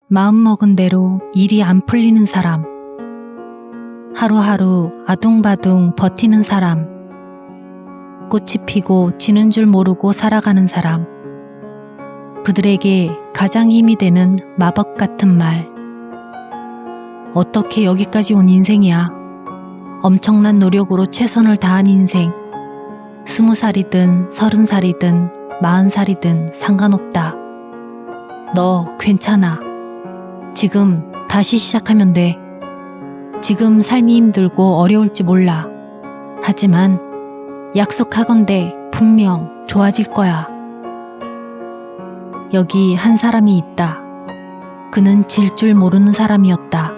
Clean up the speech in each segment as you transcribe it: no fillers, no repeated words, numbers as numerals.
마음먹은 대로 일이 안 풀리는 사람, 하루하루 아둥바둥 버티는 사람, 꽃이 피고 지는 줄 모르고 살아가는 사람, 그들에게 가장 힘이 되는 마법 같은 말. 어떻게 여기까지 온 인생이야. 엄청난 노력으로 최선을 다한 인생. 20살이든 30살이든 40살이든 상관없다. 너 괜찮아. 지금 다시 시작하면 돼. 지금 삶이 힘들고 어려울지 몰라. 하지만 약속하건대 분명 좋아질 거야. 여기 한 사람이 있다. 그는 질 줄 모르는 사람이었다.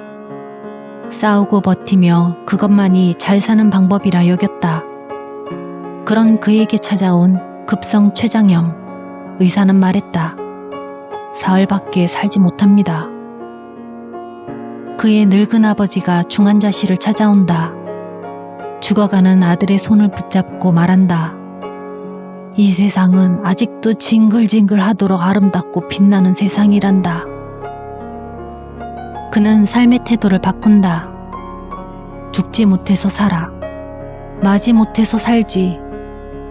싸우고 버티며 그것만이 잘 사는 방법이라 여겼다. 그런 그에게 찾아온 급성 췌장염. 의사는 말했다. 사흘밖에 살지 못합니다. 그의 늙은 아버지가 중환자실을 찾아온다. 죽어가는 아들의 손을 붙잡고 말한다. 이 세상은 아직도 징글징글하도록 아름답고 빛나는 세상이란다. 그는 삶의 태도를 바꾼다. 죽지 못해서 살아. 마지 못해서 살지.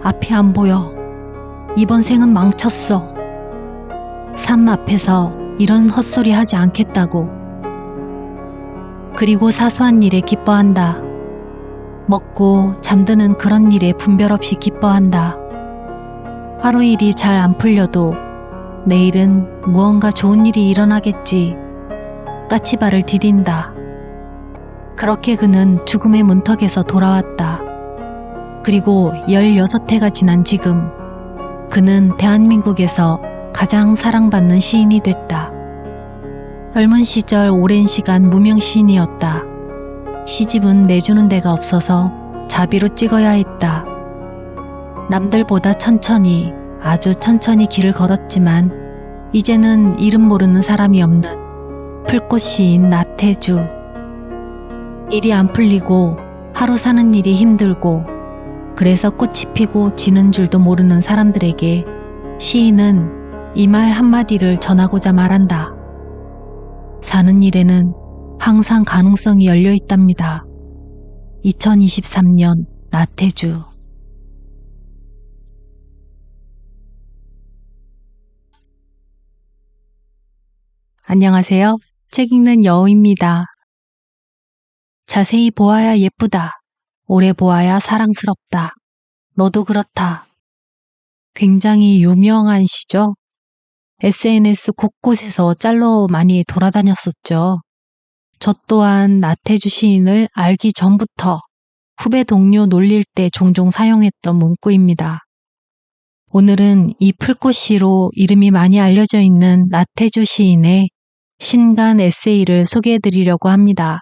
앞이 안 보여. 이번 생은 망쳤어. 삶 앞에서 이런 헛소리 하지 않겠다고. 그리고 사소한 일에 기뻐한다. 먹고 잠드는 그런 일에 분별 없이 기뻐한다. 하루 일이 잘 안 풀려도 내일은 무언가 좋은 일이 일어나겠지. 까치발을 디딘다. 그렇게 그는 죽음의 문턱에서 돌아왔다. 그리고 16해가 지난 지금 그는 대한민국에서 가장 사랑받는 시인이 됐다. 젊은 시절 오랜 시간 무명 시인이었다. 시집은 내주는 데가 없어서 자비로 찍어야 했다. 남들보다 천천히, 아주 천천히 길을 걸었지만 이제는 이름 모르는 사람이 없는 풀꽃 시인 나태주. 일이 안 풀리고 하루 사는 일이 힘들고 그래서 꽃이 피고 지는 줄도 모르는 사람들에게 시인은 이 말 한마디를 전하고자 말한다. 사는 일에는 항상 가능성이 열려 있답니다. 2023년 나태주. 안녕하세요. 책 읽는 여우입니다. 자세히 보아야 예쁘다. 오래 보아야 사랑스럽다. 너도 그렇다. 굉장히 유명한 시죠. SNS 곳곳에서 짤로 많이 돌아다녔었죠. 저 또한 나태주 시인을 알기 전부터 후배 동료 놀릴 때 종종 사용했던 문구입니다. 오늘은 이 풀꽃시로 이름이 많이 알려져 있는 나태주 시인의 신간 에세이를 소개해드리려고 합니다.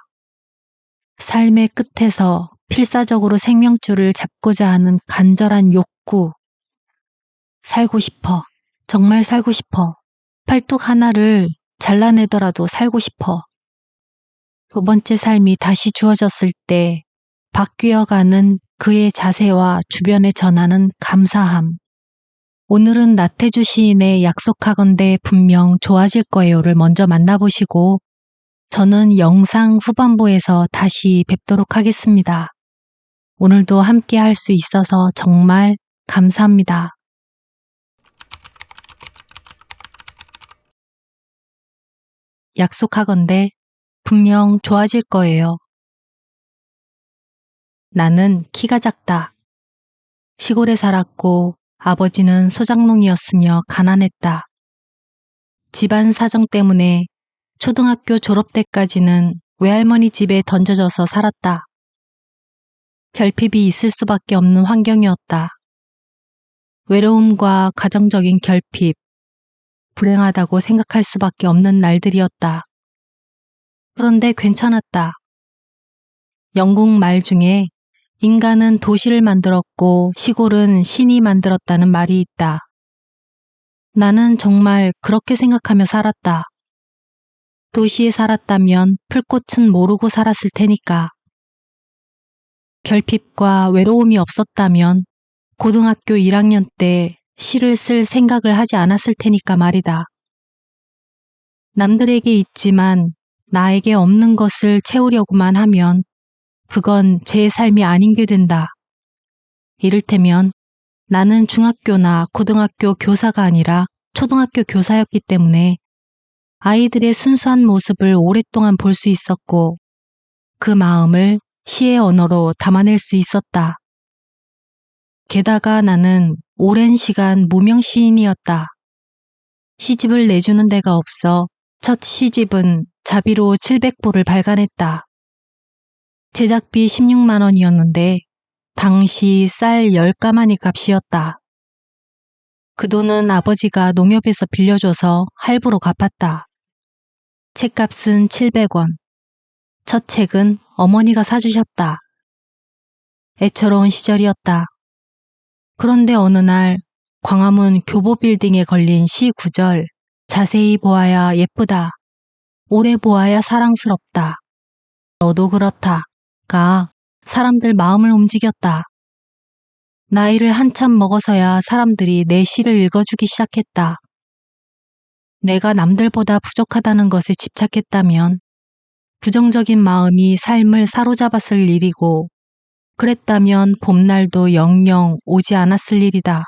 삶의 끝에서 필사적으로 생명줄을 잡고자 하는 간절한 욕구. 살고 싶어. 정말 살고 싶어. 팔뚝 하나를 잘라내더라도 살고 싶어. 두 번째 삶이 다시 주어졌을 때 바뀌어가는 그의 자세와 주변에 전하는 감사함. 오늘은 나태주 시인의 약속하건대 분명 좋아질 거예요를 먼저 만나보시고 저는 영상 후반부에서 다시 뵙도록 하겠습니다. 오늘도 함께 할 수 있어서 정말 감사합니다. 약속하건대 분명 좋아질 거예요. 나는 키가 작다. 시골에 살았고 아버지는 소작농이었으며 가난했다. 집안 사정 때문에 초등학교 졸업 때까지는 외할머니 집에 던져져서 살았다. 결핍이 있을 수밖에 없는 환경이었다. 외로움과 가정적인 결핍, 불행하다고 생각할 수밖에 없는 날들이었다. 그런데 괜찮았다. 영국 말 중에 인간은 도시를 만들었고 시골은 신이 만들었다는 말이 있다. 나는 정말 그렇게 생각하며 살았다. 도시에 살았다면 풀꽃은 모르고 살았을 테니까. 결핍과 외로움이 없었다면 고등학교 1학년 때 시를 쓸 생각을 하지 않았을 테니까 말이다. 남들에게 있지만 나에게 없는 것을 채우려고만 하면 그건 제 삶이 아닌 게 된다. 이를테면 나는 중학교나 고등학교 교사가 아니라 초등학교 교사였기 때문에 아이들의 순수한 모습을 오랫동안 볼 수 있었고 그 마음을 시의 언어로 담아낼 수 있었다. 게다가 나는 오랜 시간 무명 시인이었다. 시집을 내주는 데가 없어 첫 시집은 자비로 700부를 발간했다. 제작비 16만 원이었는데 당시 쌀 10가마니 값이었다. 그 돈은 아버지가 농협에서 빌려줘서 할부로 갚았다. 책값은 700원. 첫 책은 어머니가 사주셨다. 애처로운 시절이었다. 그런데 어느 날 광화문 교보빌딩에 걸린 시 구절, 자세히 보아야 예쁘다. 오래 보아야 사랑스럽다. 너도 그렇다가 사람들 마음을 움직였다. 나이를 한참 먹어서야 사람들이 내 시를 읽어주기 시작했다. 내가 남들보다 부족하다는 것에 집착했다면 부정적인 마음이 삶을 사로잡았을 일이고 그랬다면 봄날도 영영 오지 않았을 일이다.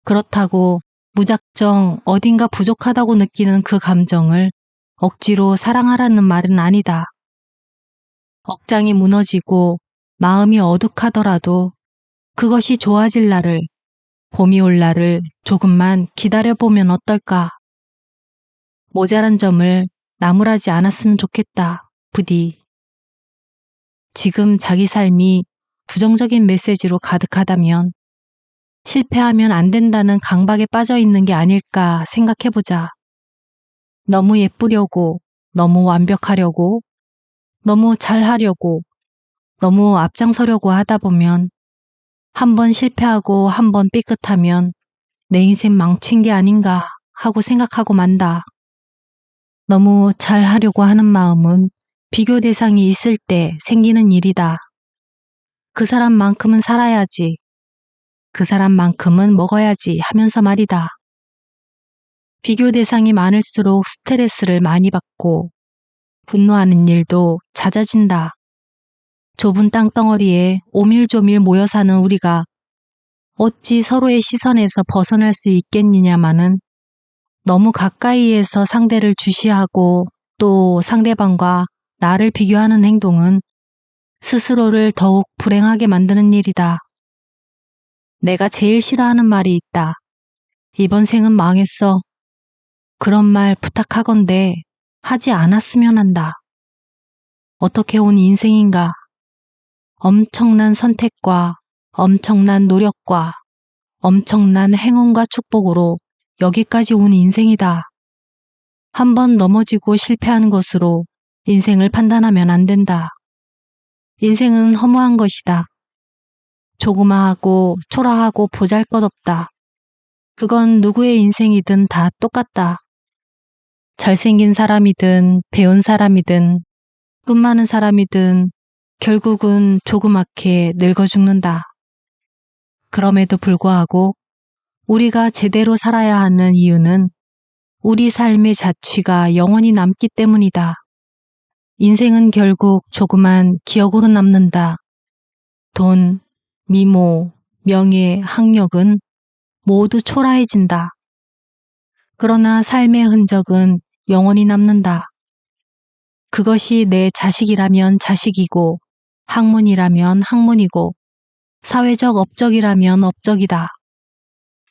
그렇다고 무작정 어딘가 부족하다고 느끼는 그 감정을 억지로 사랑하라는 말은 아니다. 억장이 무너지고 마음이 어둑하더라도 그것이 좋아질 날을, 봄이 올 날을 조금만 기다려보면 어떨까? 모자란 점을 나무라지 않았으면 좋겠다, 부디. 지금 자기 삶이 부정적인 메시지로 가득하다면 실패하면 안 된다는 강박에 빠져 있는 게 아닐까 생각해보자. 너무 예쁘려고, 너무 완벽하려고, 너무 잘하려고, 너무 앞장서려고 하다 보면 한 번 실패하고 한 번 삐끗하면 내 인생 망친 게 아닌가 하고 생각하고 만다. 너무 잘하려고 하는 마음은 비교 대상이 있을 때 생기는 일이다. 그 사람만큼은 살아야지. 그 사람만큼은 먹어야지 하면서 말이다. 비교 대상이 많을수록 스트레스를 많이 받고 분노하는 일도 잦아진다. 좁은 땅덩어리에 오밀조밀 모여 사는 우리가 어찌 서로의 시선에서 벗어날 수 있겠느냐마는 너무 가까이에서 상대를 주시하고 또 상대방과 나를 비교하는 행동은 스스로를 더욱 불행하게 만드는 일이다. 내가 제일 싫어하는 말이 있다. 이번 생은 망했어. 그런 말 부탁하건대 하지 않았으면 한다. 어떻게 온 인생인가. 엄청난 선택과 엄청난 노력과 엄청난 행운과 축복으로 여기까지 온 인생이다. 한 번 넘어지고 실패한 것으로 인생을 판단하면 안 된다. 인생은 허무한 것이다. 조그마하고 초라하고 보잘것없다. 그건 누구의 인생이든 다 똑같다. 잘생긴 사람이든 배운 사람이든 돈 많은 사람이든 결국은 조그맣게 늙어 죽는다. 그럼에도 불구하고 우리가 제대로 살아야 하는 이유는 우리 삶의 자취가 영원히 남기 때문이다. 인생은 결국 조그만 기억으로 남는다. 돈, 미모, 명예, 학력은 모두 초라해진다. 그러나 삶의 흔적은 영원히 남는다. 그것이 내 자식이라면 자식이고 학문이라면 학문이고 사회적 업적이라면 업적이다.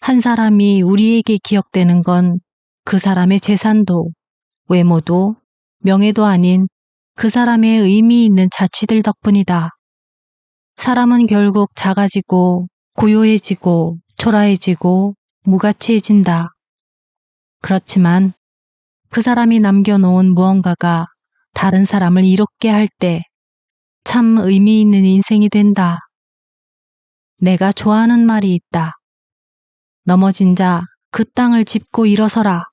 한 사람이 우리에게 기억되는 건 그 사람의 재산도 외모도 명예도 아닌 그 사람의 의미 있는 자취들 덕분이다. 사람은 결국 작아지고 고요해지고 초라해지고 무가치해진다. 그렇지만 그 사람이 남겨놓은 무언가가 다른 사람을 이롭게 할 때 참 의미 있는 인생이 된다. 내가 좋아하는 말이 있다. 넘어진 자 그 땅을 짚고 일어서라.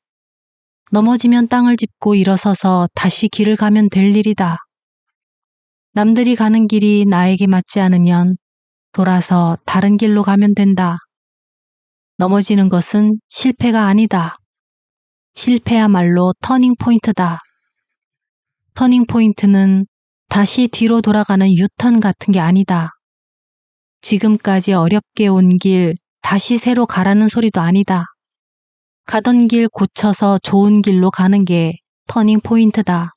넘어지면 땅을 짚고 일어서서 다시 길을 가면 될 일이다. 남들이 가는 길이 나에게 맞지 않으면 돌아서 다른 길로 가면 된다. 넘어지는 것은 실패가 아니다. 실패야말로 터닝포인트다. 터닝포인트는 다시 뒤로 돌아가는 유턴 같은 게 아니다. 지금까지 어렵게 온 길 다시 새로 가라는 소리도 아니다. 가던 길 고쳐서 좋은 길로 가는 게 터닝포인트다.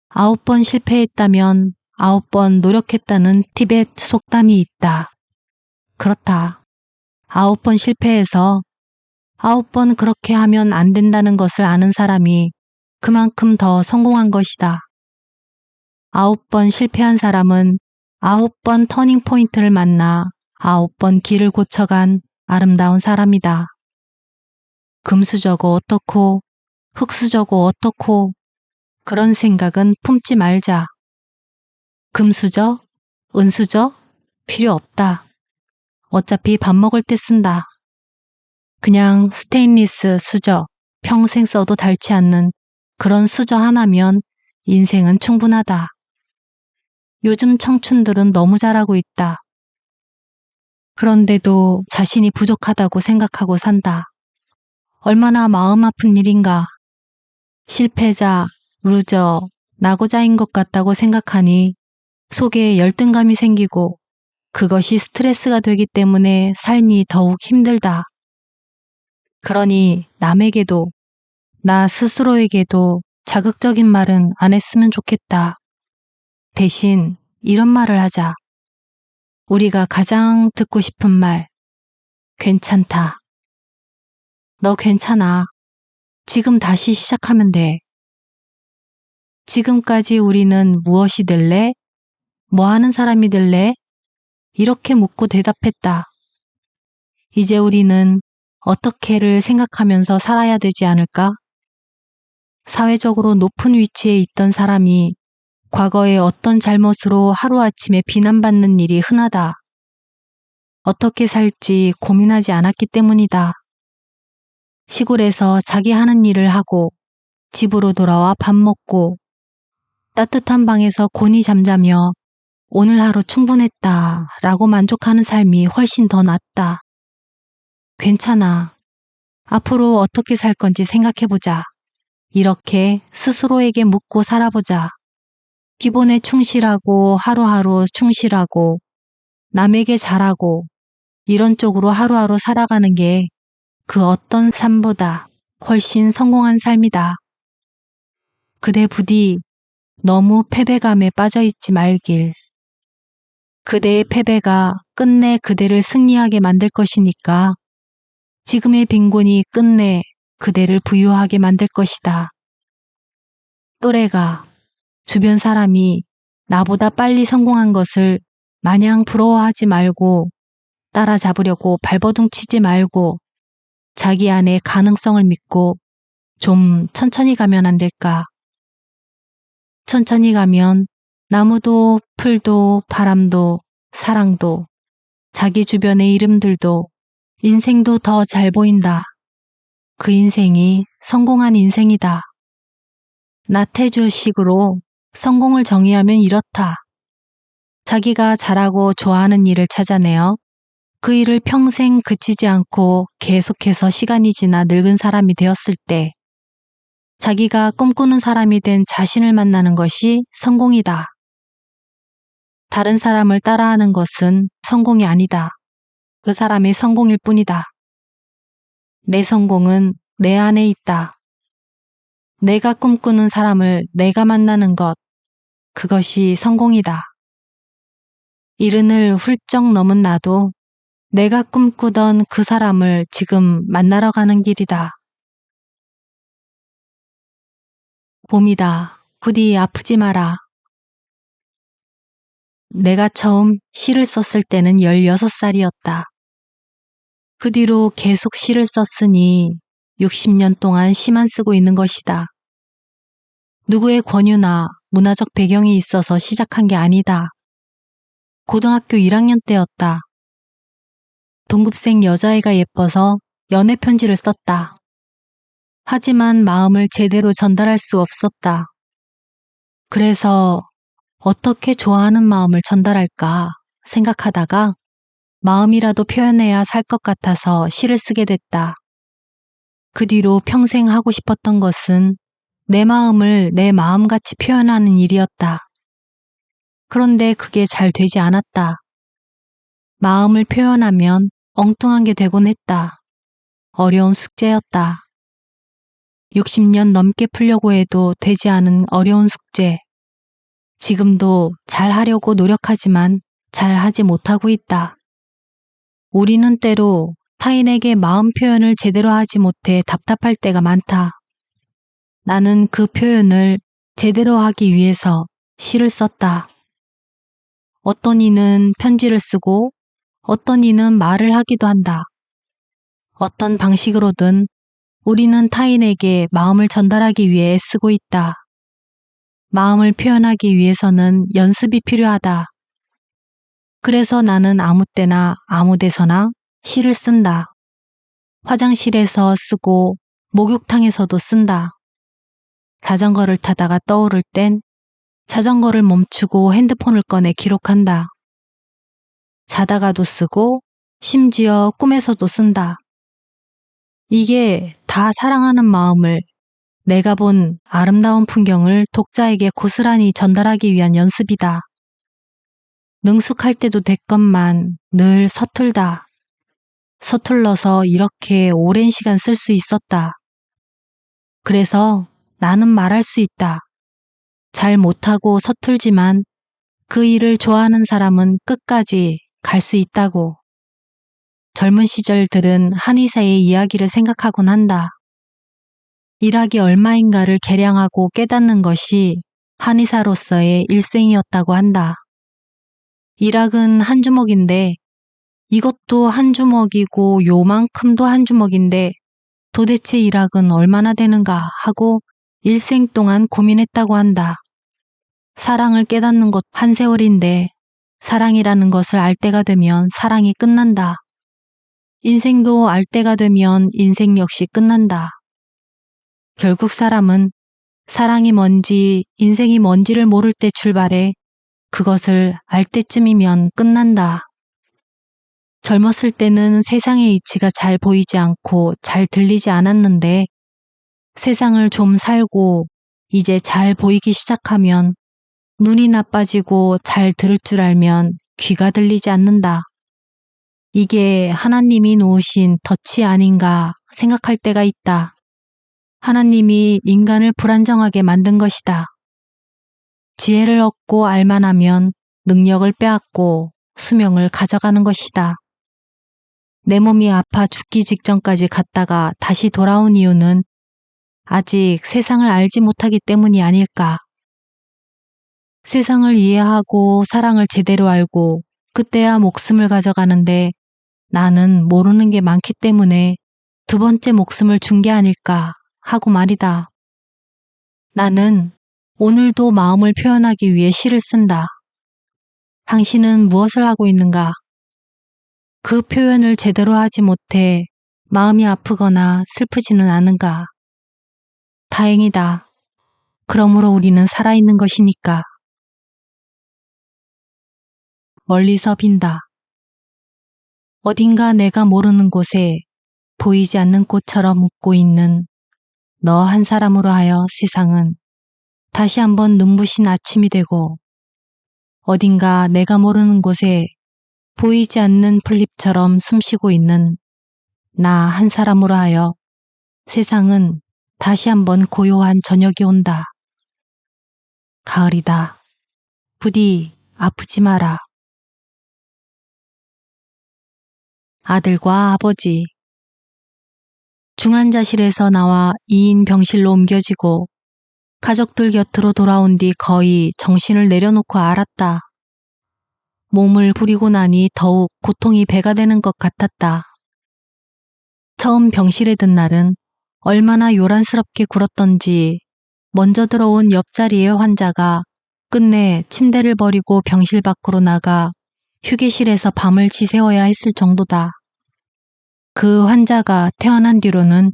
9번 실패했다면 9번 노력했다는 티베트 속담이 있다. 그렇다. 9번 실패해서 9번 그렇게 하면 안 된다는 것을 아는 사람이 그만큼 더 성공한 것이다. 9번 실패한 사람은 9번 터닝포인트를 만나 9번 길을 고쳐간 아름다운 사람이다. 금수저고 어떻고 흙수저고 어떻고 그런 생각은 품지 말자. 금수저? 은수저? 필요 없다. 어차피 밥 먹을 때 쓴다. 그냥 스테인리스 수저, 평생 써도 닳지 않는 그런 수저 하나면 인생은 충분하다. 요즘 청춘들은 너무 잘하고 있다. 그런데도 자신이 부족하다고 생각하고 산다. 얼마나 마음 아픈 일인가. 실패자, 루저, 낙오자인 것 같다고 생각하니 속에 열등감이 생기고 그것이 스트레스가 되기 때문에 삶이 더욱 힘들다. 그러니 남에게도 나 스스로에게도 자극적인 말은 안 했으면 좋겠다. 대신 이런 말을 하자. 우리가 가장 듣고 싶은 말. 괜찮다. 너 괜찮아. 지금 다시 시작하면 돼. 지금까지 우리는 무엇이 될래? 뭐 하는 사람이 될래? 이렇게 묻고 대답했다. 이제 우리는 어떻게를 생각하면서 살아야 되지 않을까? 사회적으로 높은 위치에 있던 사람이 과거에 어떤 잘못으로 하루아침에 비난받는 일이 흔하다. 어떻게 살지 고민하지 않았기 때문이다. 시골에서 자기 하는 일을 하고 집으로 돌아와 밥 먹고 따뜻한 방에서 곤히 잠자며 오늘 하루 충분했다 라고 만족하는 삶이 훨씬 더 낫다. 괜찮아. 앞으로 어떻게 살 건지 생각해보자. 이렇게 스스로에게 묻고 살아보자. 기본에 충실하고 하루하루 충실하고 남에게 잘하고 이런 쪽으로 하루하루 살아가는 게 그 어떤 삶보다 훨씬 성공한 삶이다. 그대 부디 너무 패배감에 빠져있지 말길. 그대의 패배가 끝내 그대를 승리하게 만들 것이니까 지금의 빈곤이 끝내 그대를 부유하게 만들 것이다. 또래가 주변 사람이 나보다 빨리 성공한 것을 마냥 부러워하지 말고 따라잡으려고 발버둥 치지 말고 자기 안의 가능성을 믿고 좀 천천히 가면 안 될까? 천천히 가면 나무도 풀도 바람도 사랑도 자기 주변의 이름들도 인생도 더 잘 보인다. 그 인생이 성공한 인생이다. 나태주식으로 성공을 정의하면 이렇다. 자기가 잘하고 좋아하는 일을 찾아내어 그 일을 평생 그치지 않고 계속해서 시간이 지나 늙은 사람이 되었을 때 자기가 꿈꾸는 사람이 된 자신을 만나는 것이 성공이다. 다른 사람을 따라하는 것은 성공이 아니다. 그 사람의 성공일 뿐이다. 내 성공은 내 안에 있다. 내가 꿈꾸는 사람을 내가 만나는 것, 그것이 성공이다. 이른을 훌쩍 넘은 나도 내가 꿈꾸던 그 사람을 지금 만나러 가는 길이다. 봄이다. 부디 아프지 마라. 내가 처음 시를 썼을 때는 16살이었다. 그 뒤로 계속 시를 썼으니 60년 동안 시만 쓰고 있는 것이다. 누구의 권유나 문화적 배경이 있어서 시작한 게 아니다. 고등학교 1학년 때였다. 동급생 여자애가 예뻐서 연애 편지를 썼다. 하지만 마음을 제대로 전달할 수 없었다. 그래서 어떻게 좋아하는 마음을 전달할까 생각하다가 마음이라도 표현해야 살 것 같아서 시를 쓰게 됐다. 그 뒤로 평생 하고 싶었던 것은 내 마음을 내 마음같이 표현하는 일이었다. 그런데 그게 잘 되지 않았다. 마음을 표현하면 엉뚱한 게 되곤 했다. 어려운 숙제였다. 60년 넘게 풀려고 해도 되지 않은 어려운 숙제. 지금도 잘 하려고 노력하지만 잘 하지 못하고 있다. 우리는 때로 타인에게 마음 표현을 제대로 하지 못해 답답할 때가 많다. 나는 그 표현을 제대로 하기 위해서 시를 썼다. 어떤 이는 편지를 쓰고 어떤 이는 말을 하기도 한다. 어떤 방식으로든 우리는 타인에게 마음을 전달하기 위해 쓰고 있다. 마음을 표현하기 위해서는 연습이 필요하다. 그래서 나는 아무 때나 아무 데서나 시를 쓴다. 화장실에서 쓰고 목욕탕에서도 쓴다. 자전거를 타다가 떠오를 땐 자전거를 멈추고 핸드폰을 꺼내 기록한다. 자다가도 쓰고 심지어 꿈에서도 쓴다. 이게 다 사랑하는 마음을, 내가 본 아름다운 풍경을 독자에게 고스란히 전달하기 위한 연습이다. 능숙할 때도 됐건만 늘 서툴다. 서툴러서 이렇게 오랜 시간 쓸 수 있었다. 그래서 나는 말할 수 있다. 잘 못하고 서툴지만 그 일을 좋아하는 사람은 끝까지 갈 수 있다고. 젊은 시절 들은 한의사의 이야기를 생각하곤 한다. 일하기 얼마인가를 계량하고 깨닫는 것이 한의사로서의 일생이었다고 한다. 일학은 한 주먹인데 이것도 한 주먹이고 요만큼도 한 주먹인데 도대체 일학은 얼마나 되는가 하고 일생 동안 고민했다고 한다. 사랑을 깨닫는 것 한 세월인데 사랑이라는 것을 알 때가 되면 사랑이 끝난다. 인생도 알 때가 되면 인생 역시 끝난다. 결국 사람은 사랑이 뭔지 인생이 뭔지를 모를 때 출발해 그것을 알 때쯤이면 끝난다. 젊었을 때는 세상의 이치가 잘 보이지 않고 잘 들리지 않았는데 세상을 좀 살고 이제 잘 보이기 시작하면 눈이 나빠지고 잘 들을 줄 알면 귀가 들리지 않는다. 이게 하나님이 놓으신 덫이 아닌가 생각할 때가 있다. 하나님이 인간을 불안정하게 만든 것이다. 지혜를 얻고 알만하면 능력을 빼앗고 수명을 가져가는 것이다. 내 몸이 아파 죽기 직전까지 갔다가 다시 돌아온 이유는 아직 세상을 알지 못하기 때문이 아닐까. 세상을 이해하고 사랑을 제대로 알고 그때야 목숨을 가져가는데 나는 모르는 게 많기 때문에 두 번째 목숨을 준 게 아닐까 하고 말이다. 나는 오늘도 마음을 표현하기 위해 시를 쓴다. 당신은 무엇을 하고 있는가? 그 표현을 제대로 하지 못해 마음이 아프거나 슬프지는 않은가? 다행이다. 그러므로 우리는 살아있는 것이니까. 멀리서 빈다. 어딘가 내가 모르는 곳에 보이지 않는 꽃처럼 웃고 있는 너 한 사람으로 하여 세상은 다시 한번 눈부신 아침이 되고 어딘가 내가 모르는 곳에 보이지 않는 풀잎처럼 숨쉬고 있는 나 한 사람으로 하여 세상은 다시 한번 고요한 저녁이 온다. 가을이다. 부디 아프지 마라. 아들과 아버지. 중환자실에서 나와 2인 병실로 옮겨지고 가족들 곁으로 돌아온 뒤 거의 정신을 내려놓고 알았다. 몸을 부리고 나니 더욱 고통이 배가 되는 것 같았다. 처음 병실에 든 날은 얼마나 요란스럽게 굴었던지 먼저 들어온 옆자리의 환자가 끝내 침대를 버리고 병실 밖으로 나가 휴게실에서 밤을 지새워야 했을 정도다. 그 환자가 태어난 뒤로는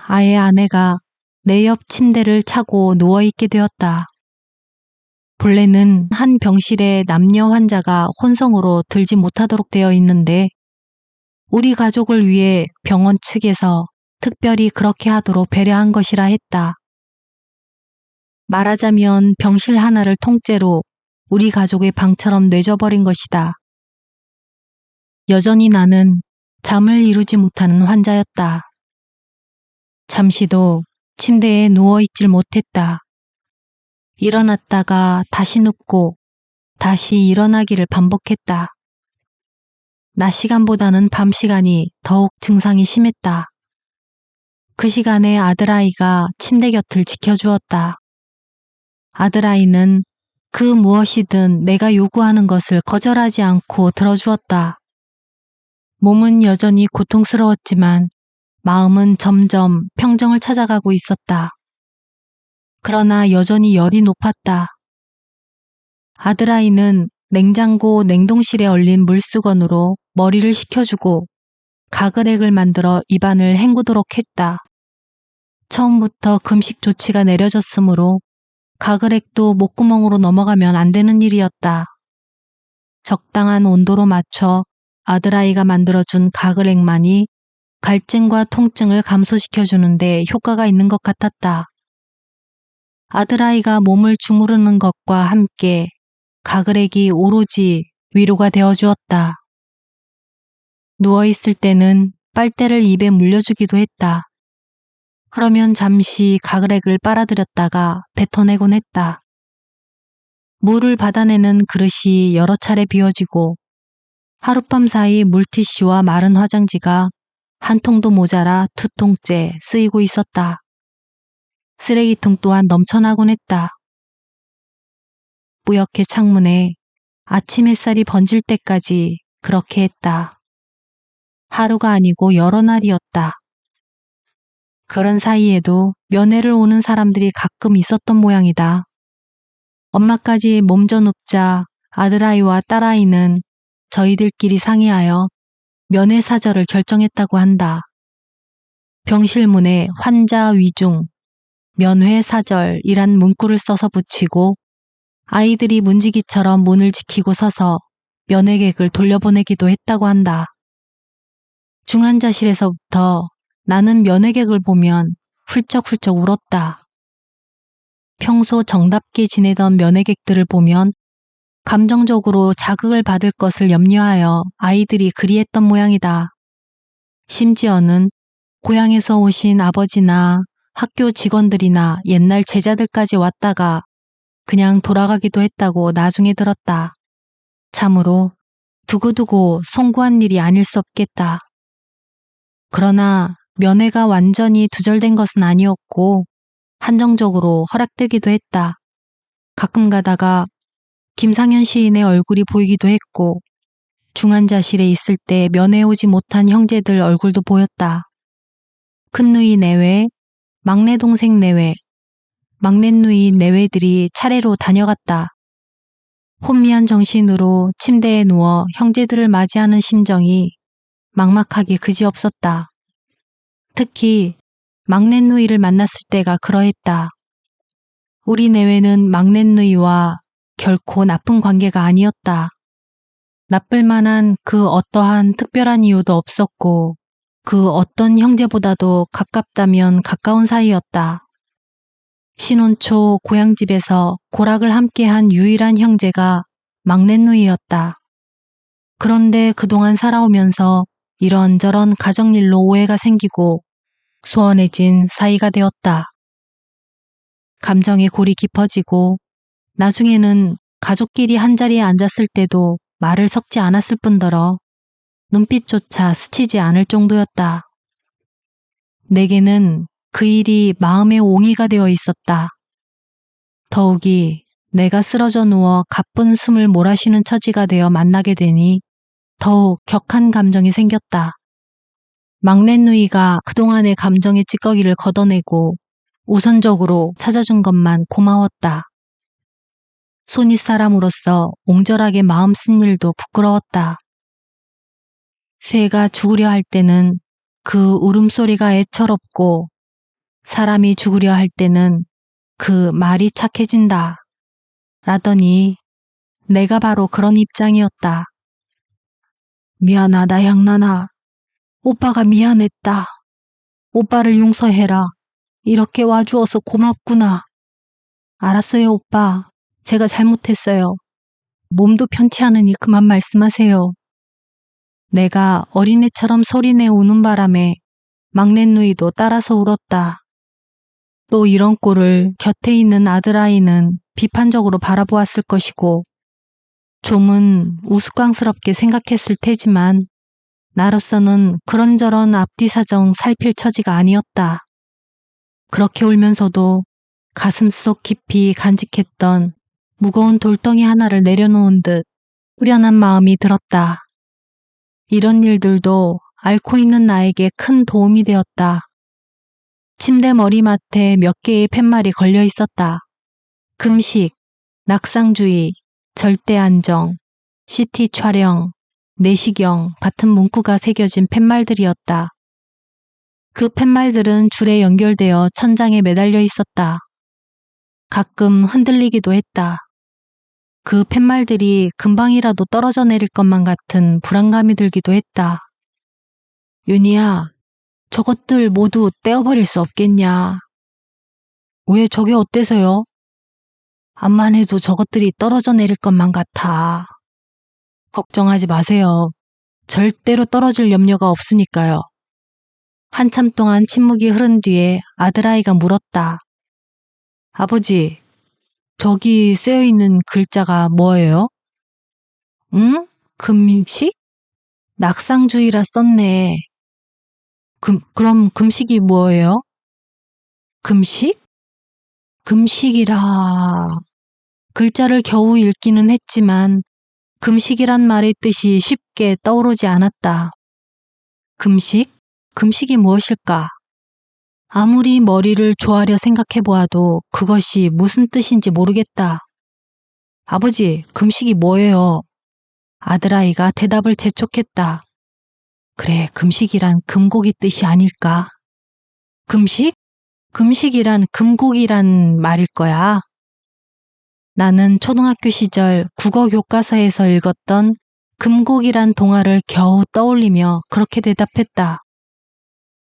아예 아내가 내 옆 침대를 차고 누워있게 되었다. 본래는 한 병실에 남녀 환자가 혼성으로 들지 못하도록 되어 있는데 우리 가족을 위해 병원 측에서 특별히 그렇게 하도록 배려한 것이라 했다. 말하자면 병실 하나를 통째로 우리 가족의 방처럼 내줘버린 것이다. 여전히 나는 잠을 이루지 못하는 환자였다. 잠시도 침대에 누워있질 못했다. 일어났다가 다시 눕고 다시 일어나기를 반복했다. 낮 시간보다는 밤 시간이 더욱 증상이 심했다. 그 시간에 아들아이가 침대 곁을 지켜주었다. 아들아이는 그 무엇이든 내가 요구하는 것을 거절하지 않고 들어주었다. 몸은 여전히 고통스러웠지만 마음은 점점 평정을 찾아가고 있었다. 그러나 여전히 열이 높았다. 아들아이는 냉장고 냉동실에 얼린 물수건으로 머리를 식혀주고 가글액을 만들어 입안을 헹구도록 했다. 처음부터 금식 조치가 내려졌으므로 가글액도 목구멍으로 넘어가면 안 되는 일이었다. 적당한 온도로 맞춰 아들아이가 만들어준 가글액만이 갈증과 통증을 감소시켜주는데 효과가 있는 것 같았다. 아들아이가 몸을 주무르는 것과 함께 가글액이 오로지 위로가 되어주었다. 누워있을 때는 빨대를 입에 물려주기도 했다. 그러면 잠시 가글액을 빨아들였다가 뱉어내곤 했다. 물을 받아내는 그릇이 여러 차례 비워지고 하룻밤 사이 물티슈와 마른 화장지가 한 통도 모자라 2통째 쓰이고 있었다. 쓰레기통 또한 넘쳐나곤 했다. 뿌옇게 창문에 아침 햇살이 번질 때까지 그렇게 했다. 하루가 아니고 여러 날이었다. 그런 사이에도 면회를 오는 사람들이 가끔 있었던 모양이다. 엄마까지 몸져 눕자 아들아이와 딸아이는 저희들끼리 상의하여 면회 사절을 결정했다고 한다. 병실 문에 환자 위중, 면회 사절이란 문구를 써서 붙이고 아이들이 문지기처럼 문을 지키고 서서 면회객을 돌려보내기도 했다고 한다. 중환자실에서부터 나는 면회객을 보면 훌쩍훌쩍 울었다. 평소 정답게 지내던 면회객들을 보면 감정적으로 자극을 받을 것을 염려하여 아이들이 그리했던 모양이다. 심지어는 고향에서 오신 아버지나 학교 직원들이나 옛날 제자들까지 왔다가 그냥 돌아가기도 했다고 나중에 들었다. 참으로 두고두고 송구한 일이 아닐 수 없겠다. 그러나 면회가 완전히 두절된 것은 아니었고 한정적으로 허락되기도 했다. 가끔 가다가 김상현 시인의 얼굴이 보이기도 했고 중환자실에 있을 때 면회 오지 못한 형제들 얼굴도 보였다. 큰누이 내외, 막내 동생 내외, 막내누이 내외들이 차례로 다녀갔다. 혼미한 정신으로 침대에 누워 형제들을 맞이하는 심정이 막막하기 그지없었다. 특히 막내누이를 만났을 때가 그러했다. 우리 내외는 막내누이와 결코 나쁜 관계가 아니었다. 나쁠 만한 그 어떠한 특별한 이유도 없었고 그 어떤 형제보다도 가깝다면 가까운 사이였다. 신혼 초 고향집에서 고락을 함께한 유일한 형제가 막내누이였다. 그런데 그동안 살아오면서 이런저런 가정일로 오해가 생기고 소원해진 사이가 되었다. 감정의 골이 깊어지고 나중에는 가족끼리 한자리에 앉았을 때도 말을 섞지 않았을 뿐더러 눈빛조차 스치지 않을 정도였다. 내게는 그 일이 마음의 옹이가 되어 있었다. 더욱이 내가 쓰러져 누워 가쁜 숨을 몰아쉬는 처지가 되어 만나게 되니 더욱 격한 감정이 생겼다. 막내누이가 그동안의 감정의 찌꺼기를 걷어내고 우선적으로 찾아준 것만 고마웠다. 손윗사람으로서 옹졸하게 마음 쓴 일도 부끄러웠다. 새가 죽으려 할 때는 그 울음소리가 애처롭고 사람이 죽으려 할 때는 그 말이 착해진다. 라더니 내가 바로 그런 입장이었다. 미안하다, 향란아. 오빠가 미안했다. 오빠를 용서해라. 이렇게 와주어서 고맙구나. 알았어요, 오빠. 제가 잘못했어요. 몸도 편치 않으니 그만 말씀하세요. 내가 어린애처럼 소리내 우는 바람에 막내 누이도 따라서 울었다. 또 이런 꼴을 곁에 있는 아들아이는 비판적으로 바라보았을 것이고 좀은 우스꽝스럽게 생각했을 테지만 나로서는 그런저런 앞뒤 사정 살필 처지가 아니었다. 그렇게 울면서도 가슴속 깊이 간직했던 무거운 돌덩이 하나를 내려놓은 듯 후련한 마음이 들었다. 이런 일들도 앓고 있는 나에게 큰 도움이 되었다. 침대 머리맡에 몇 개의 팻말이 걸려 있었다. 금식, 낙상주의, 절대 안정, CT 촬영, 내시경 같은 문구가 새겨진 팻말들이었다. 그 팻말들은 줄에 연결되어 천장에 매달려 있었다. 가끔 흔들리기도 했다. 그 팻말들이 금방이라도 떨어져 내릴 것만 같은 불안감이 들기도 했다. 윤희야, 저것들 모두 떼어버릴 수 없겠냐? 왜 저게 어때서요? 암만 해도 저것들이 떨어져 내릴 것만 같아. 걱정하지 마세요. 절대로 떨어질 염려가 없으니까요. 한참 동안 침묵이 흐른 뒤에 아들아이가 물었다. 아버지, 저기 쓰여있는 글자가 뭐예요? 응? 금식? 낙상주의라 썼네. 그럼 금식이 뭐예요? 금식? 금식이라. 글자를 겨우 읽기는 했지만 금식이란 말의 뜻이 쉽게 떠오르지 않았다. 금식? 금식이 무엇일까? 아무리 머리를 조아려 생각해 보아도 그것이 무슨 뜻인지 모르겠다. 아버지, 금식이 뭐예요? 아들아이가 대답을 재촉했다. 그래, 금식이란 금고기 뜻이 아닐까? 금식? 금식이란 금고기란 말일 거야. 나는 초등학교 시절 국어 교과서에서 읽었던 금고기란 동화를 겨우 떠올리며 그렇게 대답했다.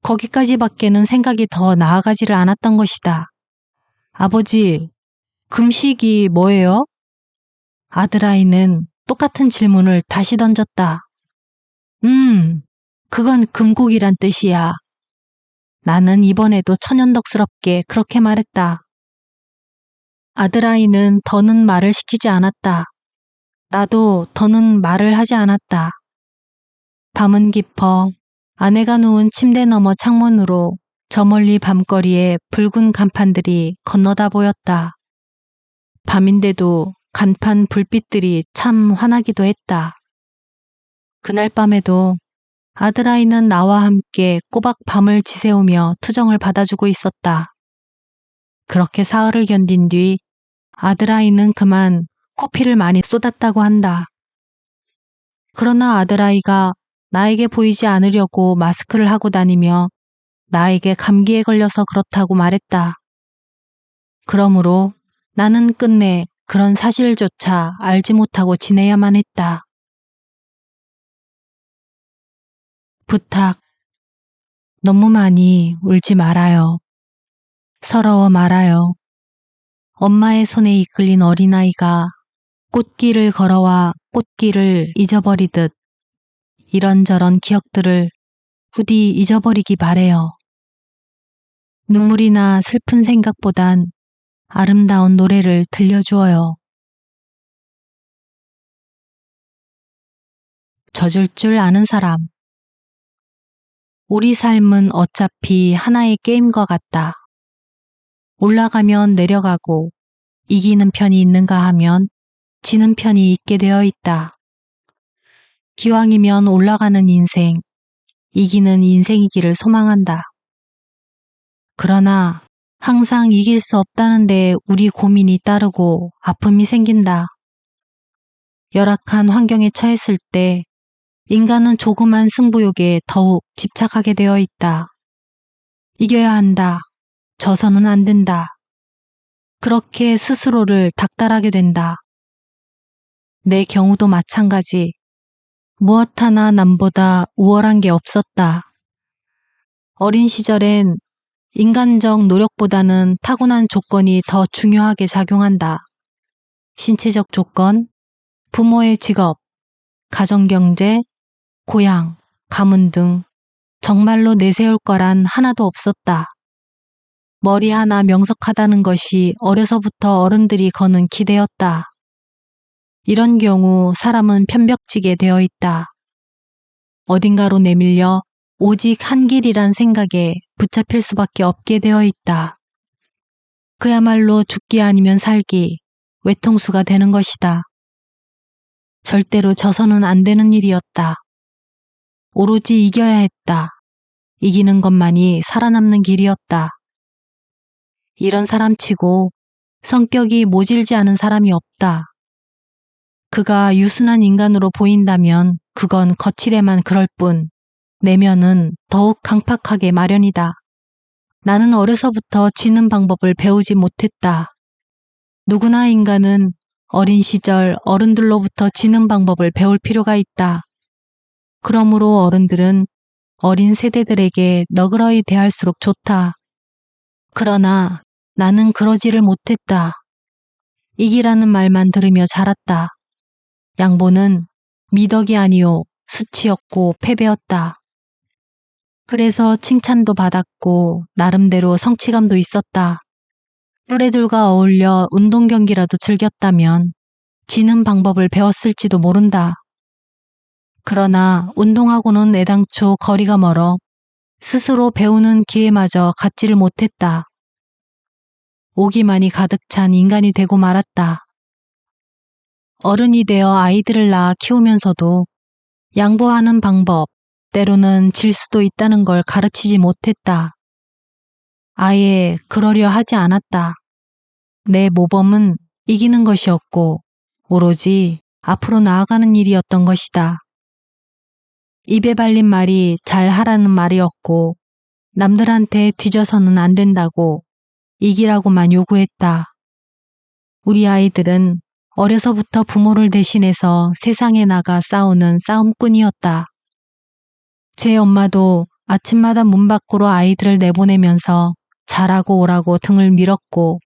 거기까지밖에는 생각이 더 나아가지를 않았던 것이다. 아버지, 금식이 뭐예요? 아들아이는 똑같은 질문을 다시 던졌다. 그건 금고기란 뜻이야. 나는 이번에도 천연덕스럽게 그렇게 말했다. 아들아이는 더는 말을 시키지 않았다. 나도 더는 말을 하지 않았다. 밤은 깊어 아내가 누운 침대 너머 창문으로 저 멀리 밤거리에 붉은 간판들이 건너다 보였다. 밤인데도 간판 불빛들이 참 환하기도 했다. 그날 밤에도 아들아이는 나와 함께 꼬박 밤을 지새우며 투정을 받아주고 있었다. 그렇게 사흘을 견딘 뒤 아들아이는 그만 코피를 많이 쏟았다고 한다. 그러나 아들아이가 나에게 보이지 않으려고 마스크를 하고 다니며 나에게 감기에 걸려서 그렇다고 말했다. 그러므로 나는 끝내 그런 사실조차 알지 못하고 지내야만 했다. 부탁. 너무 많이 울지 말아요. 서러워 말아요. 엄마의 손에 이끌린 어린아이가 꽃길을 걸어와 꽃길을 잊어버리듯 이런저런 기억들을 부디 잊어버리기 바래요. 눈물이나 슬픈 생각보단 아름다운 노래를 들려주어요. 젖을 줄 아는 사람. 우리 삶은 어차피 하나의 게임과 같다. 올라가면 내려가고 이기는 편이 있는가 하면 지는 편이 있게 되어 있다. 기왕이면 올라가는 인생, 이기는 인생이기를 소망한다. 그러나 항상 이길 수 없다는 데 우리 고민이 따르고 아픔이 생긴다. 열악한 환경에 처했을 때 인간은 조그만 승부욕에 더욱 집착하게 되어 있다. 이겨야 한다. 져서는 안 된다. 그렇게 스스로를 닥달하게 된다. 내 경우도 마찬가지. 무엇 하나 남보다 우월한 게 없었다. 어린 시절엔 인간적 노력보다는 타고난 조건이 더 중요하게 작용한다. 신체적 조건, 부모의 직업, 가정경제, 고향, 가문 등 정말로 내세울 거란 하나도 없었다. 머리 하나 명석하다는 것이 어려서부터 어른들이 거는 기대였다. 이런 경우 사람은 편벽지게 되어 있다. 어딘가로 내밀려 오직 한 길이란 생각에 붙잡힐 수밖에 없게 되어 있다. 그야말로 죽기 아니면 살기, 외통수가 되는 것이다. 절대로 져서는 안 되는 일이었다. 오로지 이겨야 했다. 이기는 것만이 살아남는 길이었다. 이런 사람치고 성격이 모질지 않은 사람이 없다. 그가 유순한 인간으로 보인다면 그건 거칠에만 그럴 뿐 내면은 더욱 강팍하게 마련이다. 나는 어려서부터 지는 방법을 배우지 못했다. 누구나 인간은 어린 시절 어른들로부터 지는 방법을 배울 필요가 있다. 그러므로 어른들은 어린 세대들에게 너그러이 대할수록 좋다. 그러나 나는 그러지를 못했다. 이기라는 말만 들으며 자랐다. 양보는 미덕이 아니요 수치였고 패배였다. 그래서 칭찬도 받았고 나름대로 성취감도 있었다. 또래들과 어울려 운동 경기라도 즐겼다면 지는 방법을 배웠을지도 모른다. 그러나 운동하고는 애당초 거리가 멀어 스스로 배우는 기회마저 갖지를 못했다. 오기만이 가득 찬 인간이 되고 말았다. 어른이 되어 아이들을 낳아 키우면서도 양보하는 방법, 때로는 질 수도 있다는 걸 가르치지 못했다. 아예 그러려 하지 않았다. 내 모범은 이기는 것이었고 오로지 앞으로 나아가는 일이었던 것이다. 입에 발린 말이 잘 하라는 말이었고 남들한테 뒤져서는 안 된다고 이기라고만 요구했다. 우리 아이들은 어려서부터 부모를 대신해서 세상에 나가 싸우는 싸움꾼이었다. 제 엄마도 아침마다 문 밖으로 아이들을 내보내면서 잘하고 오라고 등을 밀었고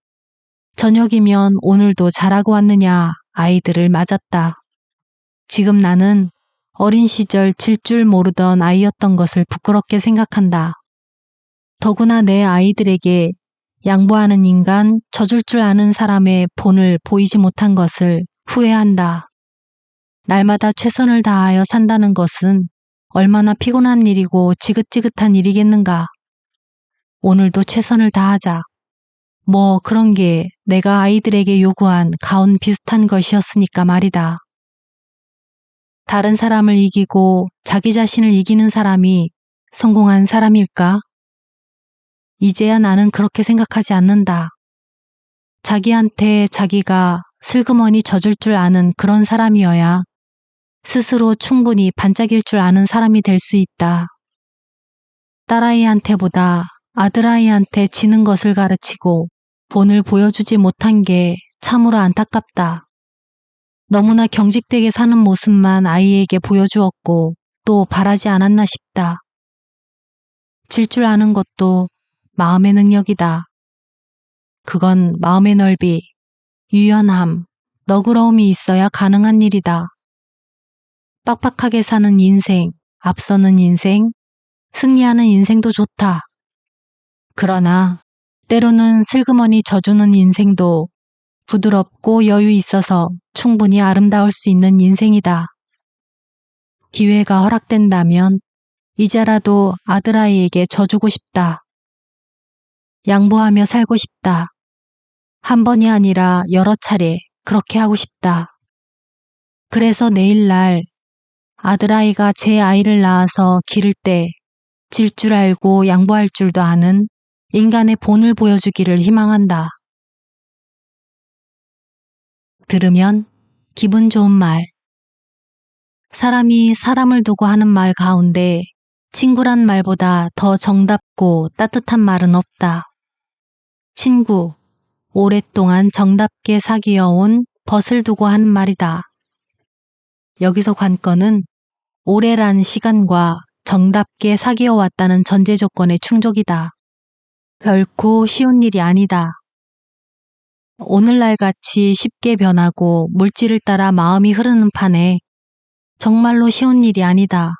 저녁이면 오늘도 잘하고 왔느냐 아이들을 맞았다. 지금 나는 어린 시절 질 줄 모르던 아이였던 것을 부끄럽게 생각한다. 더구나 내 아이들에게 양보하는 인간, 져줄 줄 아는 사람의 본을 보이지 못한 것을 후회한다. 날마다 최선을 다하여 산다는 것은 얼마나 피곤한 일이고 지긋지긋한 일이겠는가. 오늘도 최선을 다하자. 뭐 그런 게 내가 아이들에게 요구한 가온 비슷한 것이었으니까 말이다. 다른 사람을 이기고 자기 자신을 이기는 사람이 성공한 사람일까? 이제야 나는 그렇게 생각하지 않는다. 자기한테 자기가 슬그머니 져줄 줄 아는 그런 사람이어야 스스로 충분히 반짝일 줄 아는 사람이 될 수 있다. 딸아이한테보다 아들아이한테 지는 것을 가르치고 본을 보여주지 못한 게 참으로 안타깝다. 너무나 경직되게 사는 모습만 아이에게 보여주었고 또 바라지 않았나 싶다. 질 줄 아는 것도 마음의 능력이다. 그건 마음의 넓이, 유연함, 너그러움이 있어야 가능한 일이다. 빡빡하게 사는 인생, 앞서는 인생, 승리하는 인생도 좋다. 그러나 때로는 슬그머니 져주는 인생도 부드럽고 여유 있어서 충분히 아름다울 수 있는 인생이다. 기회가 허락된다면 이제라도 아들아이에게 져주고 싶다. 양보하며 살고 싶다. 한 번이 아니라 여러 차례 그렇게 하고 싶다. 그래서 내일날 아들아이가 제 아이를 낳아서 기를 때 질 줄 알고 양보할 줄도 아는 인간의 본을 보여주기를 희망한다. 들으면 기분 좋은 말. 사람이 사람을 두고 하는 말 가운데 친구란 말보다 더 정답고 따뜻한 말은 없다. 친구, 오랫동안 정답게 사귀어온 벗을 두고 하는 말이다. 여기서 관건은 오래란 시간과 정답게 사귀어왔다는 전제 조건의 충족이다. 결코 쉬운 일이 아니다. 오늘날같이 쉽게 변하고 물질을 따라 마음이 흐르는 판에 정말로 쉬운 일이 아니다.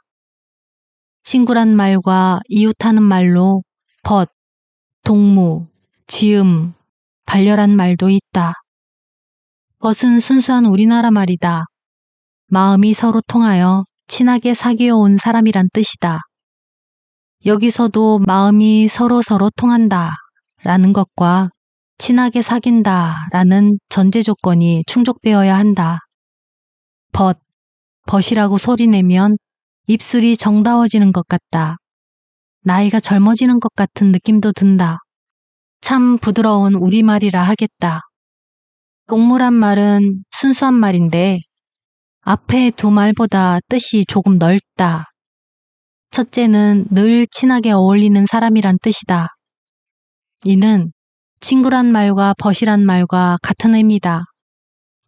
친구란 말과 이웃하는 말로 벗, 동무, 지음, 반려란 말도 있다. 벗은 순수한 우리나라 말이다. 마음이 서로 통하여 친하게 사귀어 온 사람이란 뜻이다. 여기서도 마음이 서로 통한다 라는 것과 친하게 사귄다 라는 전제 조건이 충족되어야 한다. 벗이라고 소리내면 입술이 정다워지는 것 같다. 나이가 젊어지는 것 같은 느낌도 든다. 참 부드러운 우리말이라 하겠다. 동무란 말은 순수한 말인데 앞에 두 말보다 뜻이 조금 넓다. 첫째는 늘 친하게 어울리는 사람이란 뜻이다. 이는 친구란 말과 벗이란 말과 같은 의미다.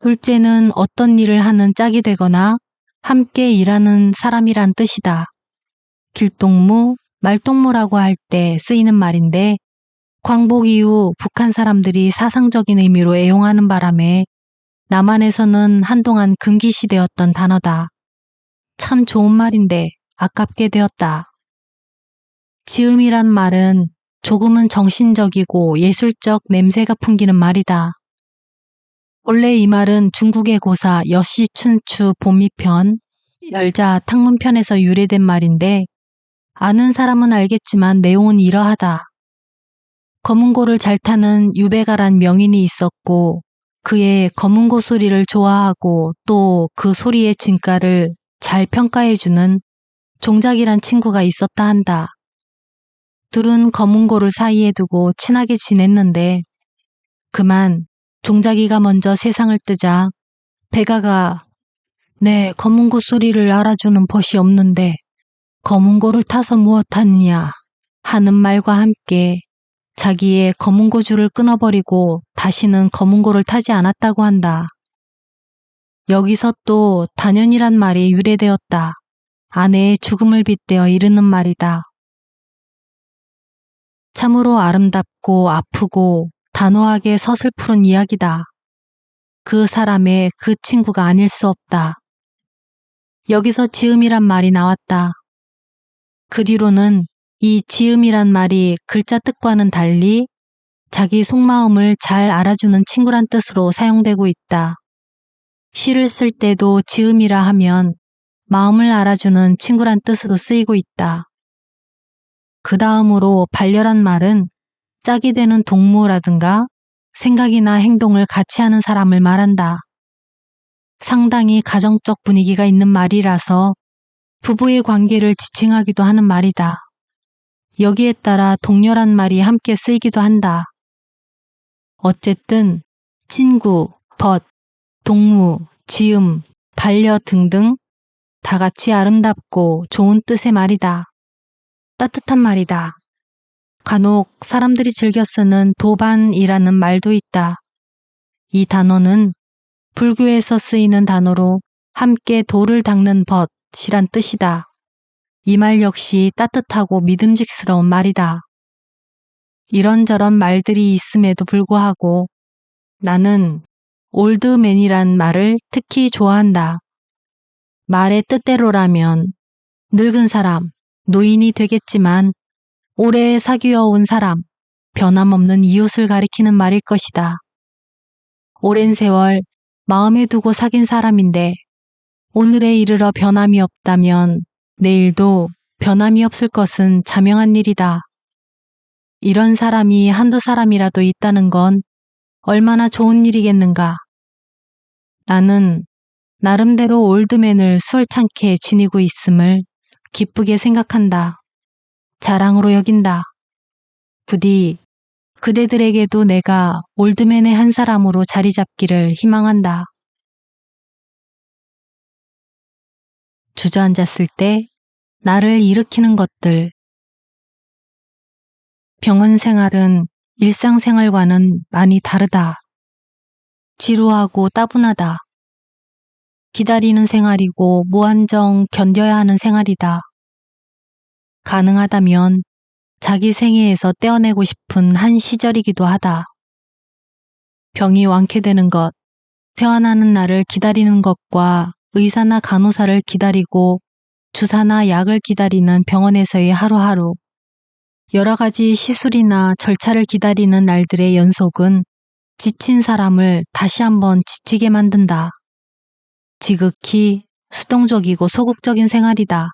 둘째는 어떤 일을 하는 짝이 되거나 함께 일하는 사람이란 뜻이다. 길동무, 말동무라고 할 때 쓰이는 말인데 광복 이후 북한 사람들이 사상적인 의미로 애용하는 바람에 남한에서는 한동안 금기시되었던 단어다. 참 좋은 말인데 아깝게 되었다. 지음이란 말은 조금은 정신적이고 예술적 냄새가 풍기는 말이다. 원래 이 말은 중국의 고사 여시춘추 본미편 열자 탕문편에서 유래된 말인데 아는 사람은 알겠지만 내용은 이러하다. 검은고를 잘 타는 유배가란 명인이 있었고 그의 검은고 소리를 좋아하고 또 그 소리의 진가를 잘 평가해주는 종작이란 친구가 있었다 한다. 둘은 검은고를 사이에 두고 친하게 지냈는데 그만 종작이가 먼저 세상을 뜨자 배가가 내 검은고 소리를 알아주는 벗이 없는데 검은고를 타서 무엇하느냐 하는 말과 함께 자기의 검은고줄을 끊어버리고 다시는 검은고를 타지 않았다고 한다. 여기서 또 단연이란 말이 유래되었다. 아내의 죽음을 빗대어 이르는 말이다. 참으로 아름답고 아프고 단호하게 서슬푸른 이야기다. 그 사람의 그 친구가 아닐 수 없다. 여기서 지음이란 말이 나왔다. 그 뒤로는 이 지음이란 말이 글자 뜻과는 달리 자기 속마음을 잘 알아주는 친구란 뜻으로 사용되고 있다. 시를 쓸 때도 지음이라 하면 마음을 알아주는 친구란 뜻으로 쓰이고 있다. 그 다음으로 반려란 말은 짝이 되는 동무라든가 생각이나 행동을 같이 하는 사람을 말한다. 상당히 가정적 분위기가 있는 말이라서 부부의 관계를 지칭하기도 하는 말이다. 여기에 따라 동료란 말이 함께 쓰이기도 한다. 어쨌든 친구, 벗, 동무, 지음, 반려 등등 다 같이 아름답고 좋은 뜻의 말이다. 따뜻한 말이다. 간혹 사람들이 즐겨 쓰는 도반이라는 말도 있다. 이 단어는 불교에서 쓰이는 단어로 함께 돌을 닦는 벗이란 뜻이다. 이 말 역시 따뜻하고 믿음직스러운 말이다. 이런저런 말들이 있음에도 불구하고 나는 올드맨이란 말을 특히 좋아한다. 말의 뜻대로라면 늙은 사람, 노인이 되겠지만 오래 사귀어 온 사람, 변함없는 이웃을 가리키는 말일 것이다. 오랜 세월 마음에 두고 사귄 사람인데 오늘에 이르러 변함이 없다면 내일도 변함이 없을 것은 자명한 일이다. 이런 사람이 한두 사람이라도 있다는 건 얼마나 좋은 일이겠는가. 나는 나름대로 올드맨을 수월찮게 지니고 있음을 기쁘게 생각한다. 자랑으로 여긴다. 부디 그대들에게도 내가 올드맨의 한 사람으로 자리 잡기를 희망한다. 주저앉았을 때 나를 일으키는 것들. 병원 생활은 일상생활과는 많이 다르다. 지루하고 따분하다. 기다리는 생활이고 무한정 견뎌야 하는 생활이다. 가능하다면 자기 생애에서 떼어내고 싶은 한 시절이기도 하다. 병이 완쾌되는 것, 퇴원하는 날을 기다리는 것과 의사나 간호사를 기다리고 주사나 약을 기다리는 병원에서의 하루하루, 여러 가지 시술이나 절차를 기다리는 날들의 연속은 지친 사람을 다시 한번 지치게 만든다. 지극히 수동적이고 소극적인 생활이다.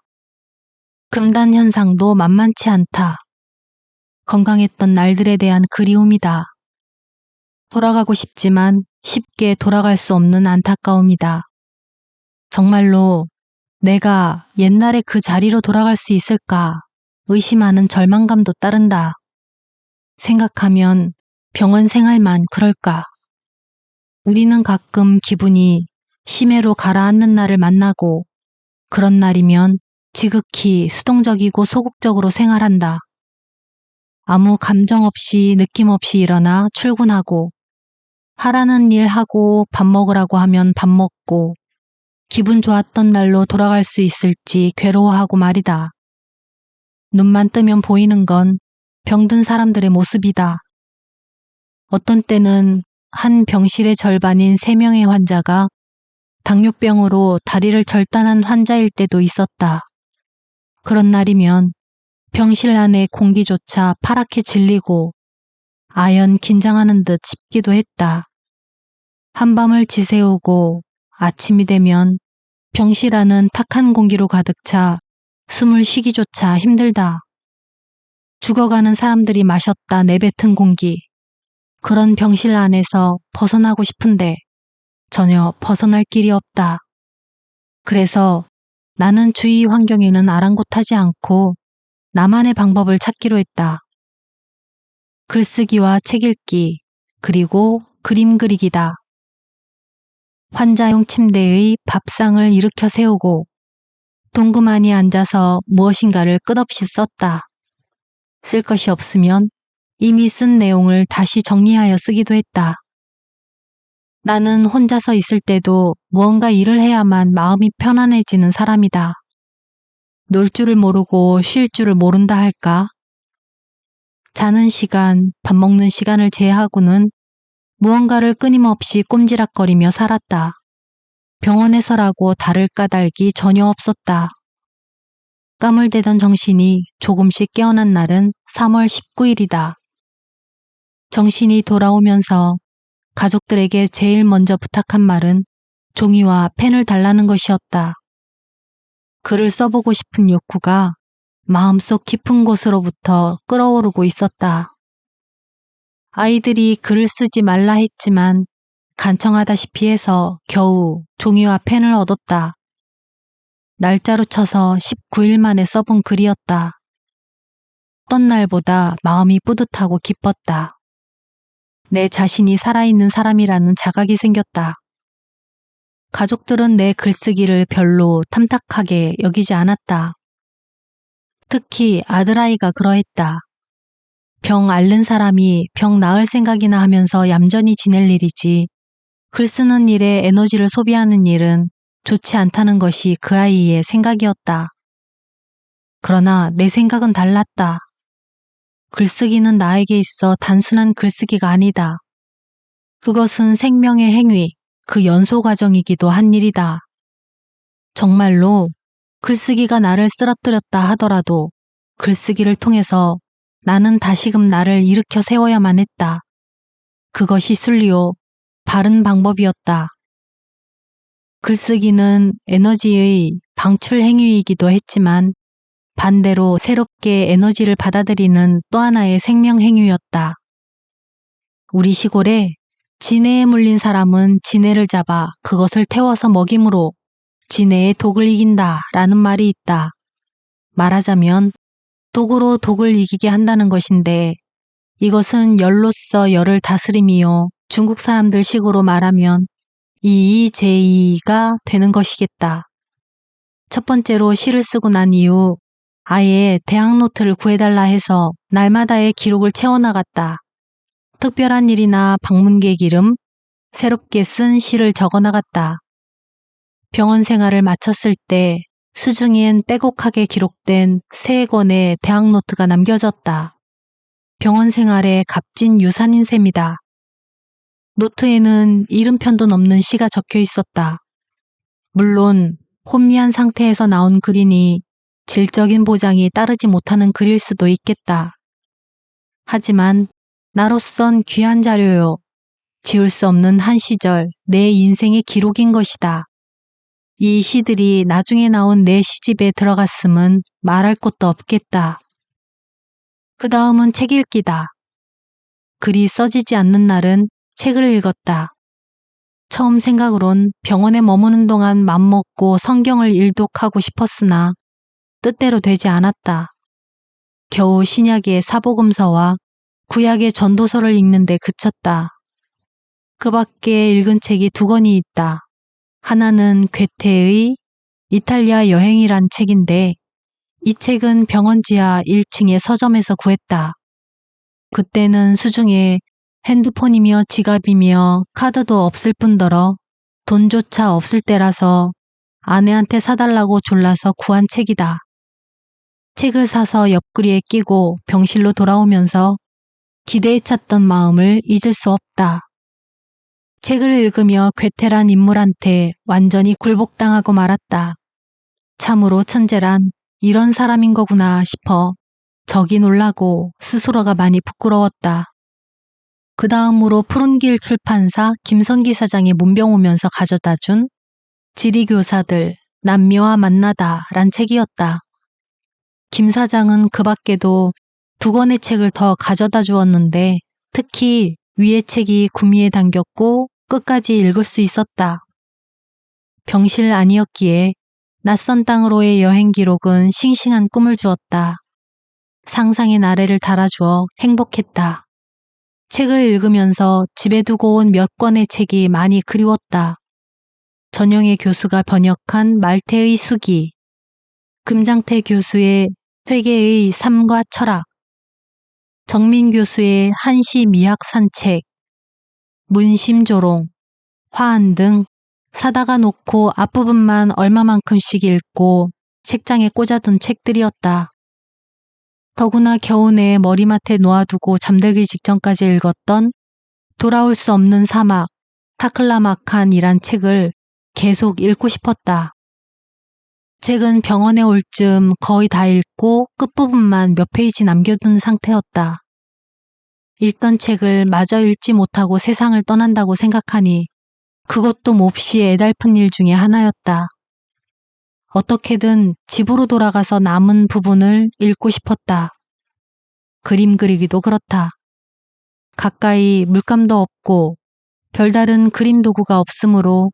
금단 현상도 만만치 않다. 건강했던 날들에 대한 그리움이다. 돌아가고 싶지만 쉽게 돌아갈 수 없는 안타까움이다. 정말로 내가 옛날에 그 자리로 돌아갈 수 있을까 의심하는 절망감도 따른다. 생각하면 병원 생활만 그럴까? 우리는 가끔 기분이 심해로 가라앉는 날을 만나고 그런 날이면 지극히 수동적이고 소극적으로 생활한다. 아무 감정 없이 느낌 없이 일어나 출근하고 하라는 일 하고 밥 먹으라고 하면 밥 먹고 기분 좋았던 날로 돌아갈 수 있을지 괴로워하고 말이다. 눈만 뜨면 보이는 건 병든 사람들의 모습이다. 어떤 때는 한 병실의 절반인 3명의 환자가 당뇨병으로 다리를 절단한 환자일 때도 있었다. 그런 날이면 병실 안의 공기조차 파랗게 질리고 아연 긴장하는 듯 싶기도 했다. 한밤을 지새우고 아침이 되면 병실 안은 탁한 공기로 가득 차 숨을 쉬기조차 힘들다. 죽어가는 사람들이 마셨다 내뱉은 공기. 그런 병실 안에서 벗어나고 싶은데 전혀 벗어날 길이 없다. 그래서 나는 주위 환경에는 아랑곳하지 않고 나만의 방법을 찾기로 했다. 글쓰기와 책 읽기, 그리고 그림 그리기다. 환자용 침대의 밥상을 일으켜 세우고 동그만히 앉아서 무엇인가를 끝없이 썼다. 쓸 것이 없으면 이미 쓴 내용을 다시 정리하여 쓰기도 했다. 나는 혼자서 있을 때도 무언가 일을 해야만 마음이 편안해지는 사람이다. 놀 줄을 모르고 쉴 줄을 모른다 할까? 자는 시간, 밥 먹는 시간을 제외하고는 무언가를 끊임없이 꼼지락거리며 살았다. 병원에서라고 다를 까닭이 전혀 없었다. 까물대던 정신이 조금씩 깨어난 날은 3월 19일이다. 정신이 돌아오면서 가족들에게 제일 먼저 부탁한 말은 종이와 펜을 달라는 것이었다. 글을 써보고 싶은 욕구가 마음속 깊은 곳으로부터 끓어오르고 있었다. 아이들이 글을 쓰지 말라 했지만 간청하다시피 해서 겨우 종이와 펜을 얻었다. 날짜로 쳐서 19일 만에 써본 글이었다. 어떤 날보다 마음이 뿌듯하고 기뻤다. 내 자신이 살아있는 사람이라는 자각이 생겼다. 가족들은 내 글쓰기를 별로 탐탁하게 여기지 않았다. 특히 아들아이가 그러했다. 병 앓는 사람이 병 나을 생각이나 하면서 얌전히 지낼 일이지 글 쓰는 일에 에너지를 소비하는 일은 좋지 않다는 것이 그 아이의 생각이었다. 그러나 내 생각은 달랐다. 글쓰기는 나에게 있어 단순한 글쓰기가 아니다. 그것은 생명의 행위, 그 연소 과정이기도 한 일이다. 정말로 글쓰기가 나를 쓰러뜨렸다 하더라도 글쓰기를 통해서 나는 다시금 나를 일으켜 세워야만 했다. 그것이 순리요, 바른 방법이었다. 글쓰기는 에너지의 방출 행위이기도 했지만 반대로 새롭게 에너지를 받아들이는 또 하나의 생명 행위였다. 우리 시골에 진해에 물린 사람은 진해를 잡아 그것을 태워서 먹임으로 진해의 독을 이긴다 라는 말이 있다. 말하자면 독으로 독을 이기게 한다는 것인데 이것은 열로서 열을 다스림이요. 중국 사람들 식으로 말하면 이의제의가 되는 것이겠다. 첫 번째로 시를 쓰고 난 이후 아예 대학 노트를 구해달라 해서 날마다의 기록을 채워나갔다. 특별한 일이나 방문객 이름, 새롭게 쓴 시를 적어나갔다. 병원 생활을 마쳤을 때 수중엔 빼곡하게 기록된 3권의 대학 노트가 남겨졌다. 병원 생활의 값진 유산인 셈이다. 노트에는 이름편도 넘는 시가 적혀 있었다. 물론 혼미한 상태에서 나온 글이니 질적인 보장이 따르지 못하는 글일 수도 있겠다. 하지만 나로선 귀한 자료요. 지울 수 없는 한 시절 내 인생의 기록인 것이다. 이 시들이 나중에 나온 내 시집에 들어갔음은 말할 것도 없겠다. 그 다음은 책 읽기다. 글이 써지지 않는 날은 책을 읽었다. 처음 생각으론 병원에 머무는 동안 맘먹고 성경을 일독하고 싶었으나 뜻대로 되지 않았다. 겨우 신약의 사복음서와 구약의 전도서를 읽는데 그쳤다. 그 밖에 읽은 책이 2권이 있다. 하나는 괴테의 이탈리아 여행이란 책인데 이 책은 병원 지하 1층의 서점에서 구했다. 그때는 수중에 핸드폰이며 지갑이며 카드도 없을 뿐더러 돈조차 없을 때라서 아내한테 사달라고 졸라서 구한 책이다. 책을 사서 옆구리에 끼고 병실로 돌아오면서 기대에 찼던 마음을 잊을 수 없다. 책을 읽으며 괴테란 인물한테 완전히 굴복당하고 말았다. 참으로 천재란 이런 사람인 거구나 싶어 적이 놀라고 스스로가 많이 부끄러웠다. 그 다음으로 푸른길 출판사 김성기 사장의 문병 오면서 가져다 준 지리교사들 남미와 만나다 란 책이었다. 김 사장은 그 밖에도 2권의 책을 더 가져다 주었는데 특히 위의 책이 구미에 담겼고 끝까지 읽을 수 있었다. 병실 아니었기에 낯선 땅으로의 여행 기록은 싱싱한 꿈을 주었다. 상상의 나래를 달아주어 행복했다. 책을 읽으면서 집에 두고 온 몇 권의 책이 많이 그리웠다. 전영애 교수가 번역한 말태의 수기, 금장태 교수의 회계의 삶과 철학, 정민 교수의 한시 미학 산책, 문심조롱, 화한 등 사다가 놓고 앞부분만 얼마만큼씩 읽고 책장에 꽂아둔 책들이었다. 더구나 겨우내 머리맡에 놓아두고 잠들기 직전까지 읽었던 돌아올 수 없는 사막, 타클라마칸이란 책을 계속 읽고 싶었다. 책은 병원에 올 즈음 거의 다 읽고 끝부분만 몇 페이지 남겨둔 상태였다. 읽던 책을 마저 읽지 못하고 세상을 떠난다고 생각하니 그것도 몹시 애달픈 일 중에 하나였다. 어떻게든 집으로 돌아가서 남은 부분을 읽고 싶었다. 그림 그리기도 그렇다. 가까이 물감도 없고 별다른 그림 도구가 없으므로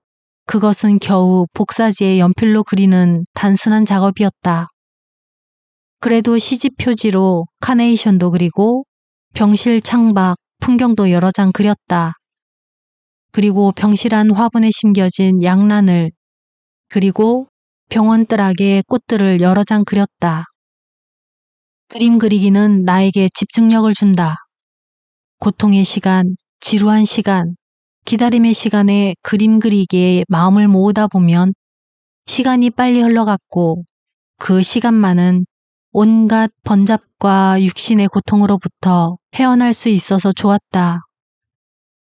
그것은 겨우 복사지에 연필로 그리는 단순한 작업이었다. 그래도 시집 표지로 카네이션도 그리고 병실 창밖 풍경도 여러 장 그렸다. 그리고 병실 안 화분에 심겨진 양란을 그리고 병원 뜰하게 꽃들을 여러 장 그렸다. 그림 그리기는 나에게 집중력을 준다. 고통의 시간, 지루한 시간, 기다림의 시간에 그림 그리기에 마음을 모으다 보면 시간이 빨리 흘러갔고 그 시간만은 온갖 번잡과 육신의 고통으로부터 헤어날 수 있어서 좋았다.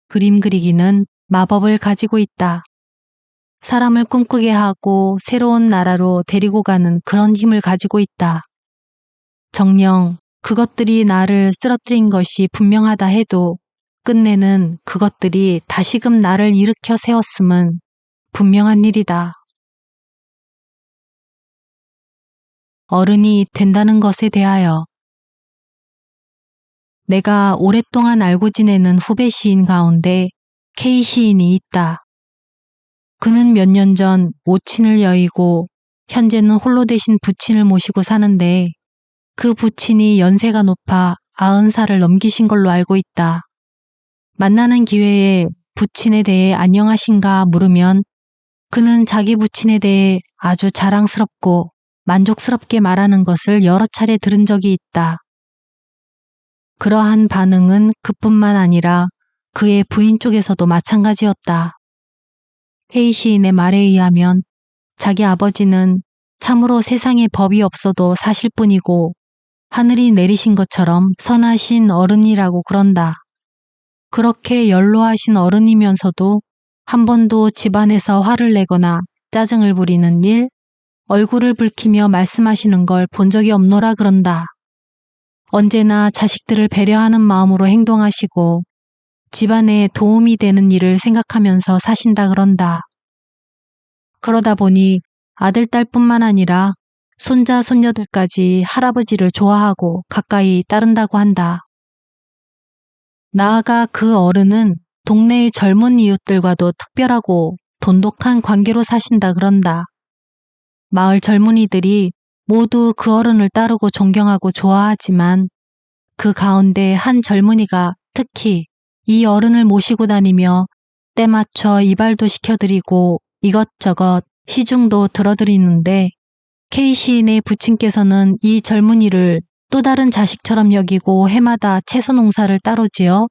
그림 그리기는 마법을 가지고 있다. 사람을 꿈꾸게 하고 새로운 나라로 데리고 가는 그런 힘을 가지고 있다. 정녕 그것들이 나를 쓰러뜨린 것이 분명하다 해도 끝내는 그것들이 다시금 나를 일으켜 세웠음은 분명한 일이다. 어른이 된다는 것에 대하여 내가 오랫동안 알고 지내는 후배 시인 가운데 K 시인이 있다. 그는 몇 년 전 모친을 여의고 현재는 홀로 대신 부친을 모시고 사는데 그 부친이 연세가 높아 90살을 넘기신 걸로 알고 있다. 만나는 기회에 부친에 대해 안녕하신가 물으면 그는 자기 부친에 대해 아주 자랑스럽고 만족스럽게 말하는 것을 여러 차례 들은 적이 있다. 그러한 반응은 그뿐만 아니라 그의 부인 쪽에서도 마찬가지였다. K 시인의 말에 의하면 자기 아버지는 참으로 세상에 법이 없어도 사실뿐이고 하늘이 내리신 것처럼 선하신 어른이라고 그런다. 그렇게 연로하신 어른이면서도 한 번도 집안에서 화를 내거나 짜증을 부리는 일, 얼굴을 붉히며 말씀하시는 걸 본 적이 없노라 그런다. 언제나 자식들을 배려하는 마음으로 행동하시고 집안에 도움이 되는 일을 생각하면서 사신다 그런다. 그러다 보니 아들, 딸뿐만 아니라 손자, 손녀들까지 할아버지를 좋아하고 가까이 따른다고 한다. 나아가 그 어른은 동네의 젊은 이웃들과도 특별하고 돈독한 관계로 사신다 그런다. 마을 젊은이들이 모두 그 어른을 따르고 존경하고 좋아하지만 그 가운데 한 젊은이가 특히 이 어른을 모시고 다니며 때맞춰 이발도 시켜드리고 이것저것 시중도 들어드리는데 K 시인의 부친께서는 이 젊은이를 또 다른 자식처럼 여기고 해마다 채소 농사를 따로 지어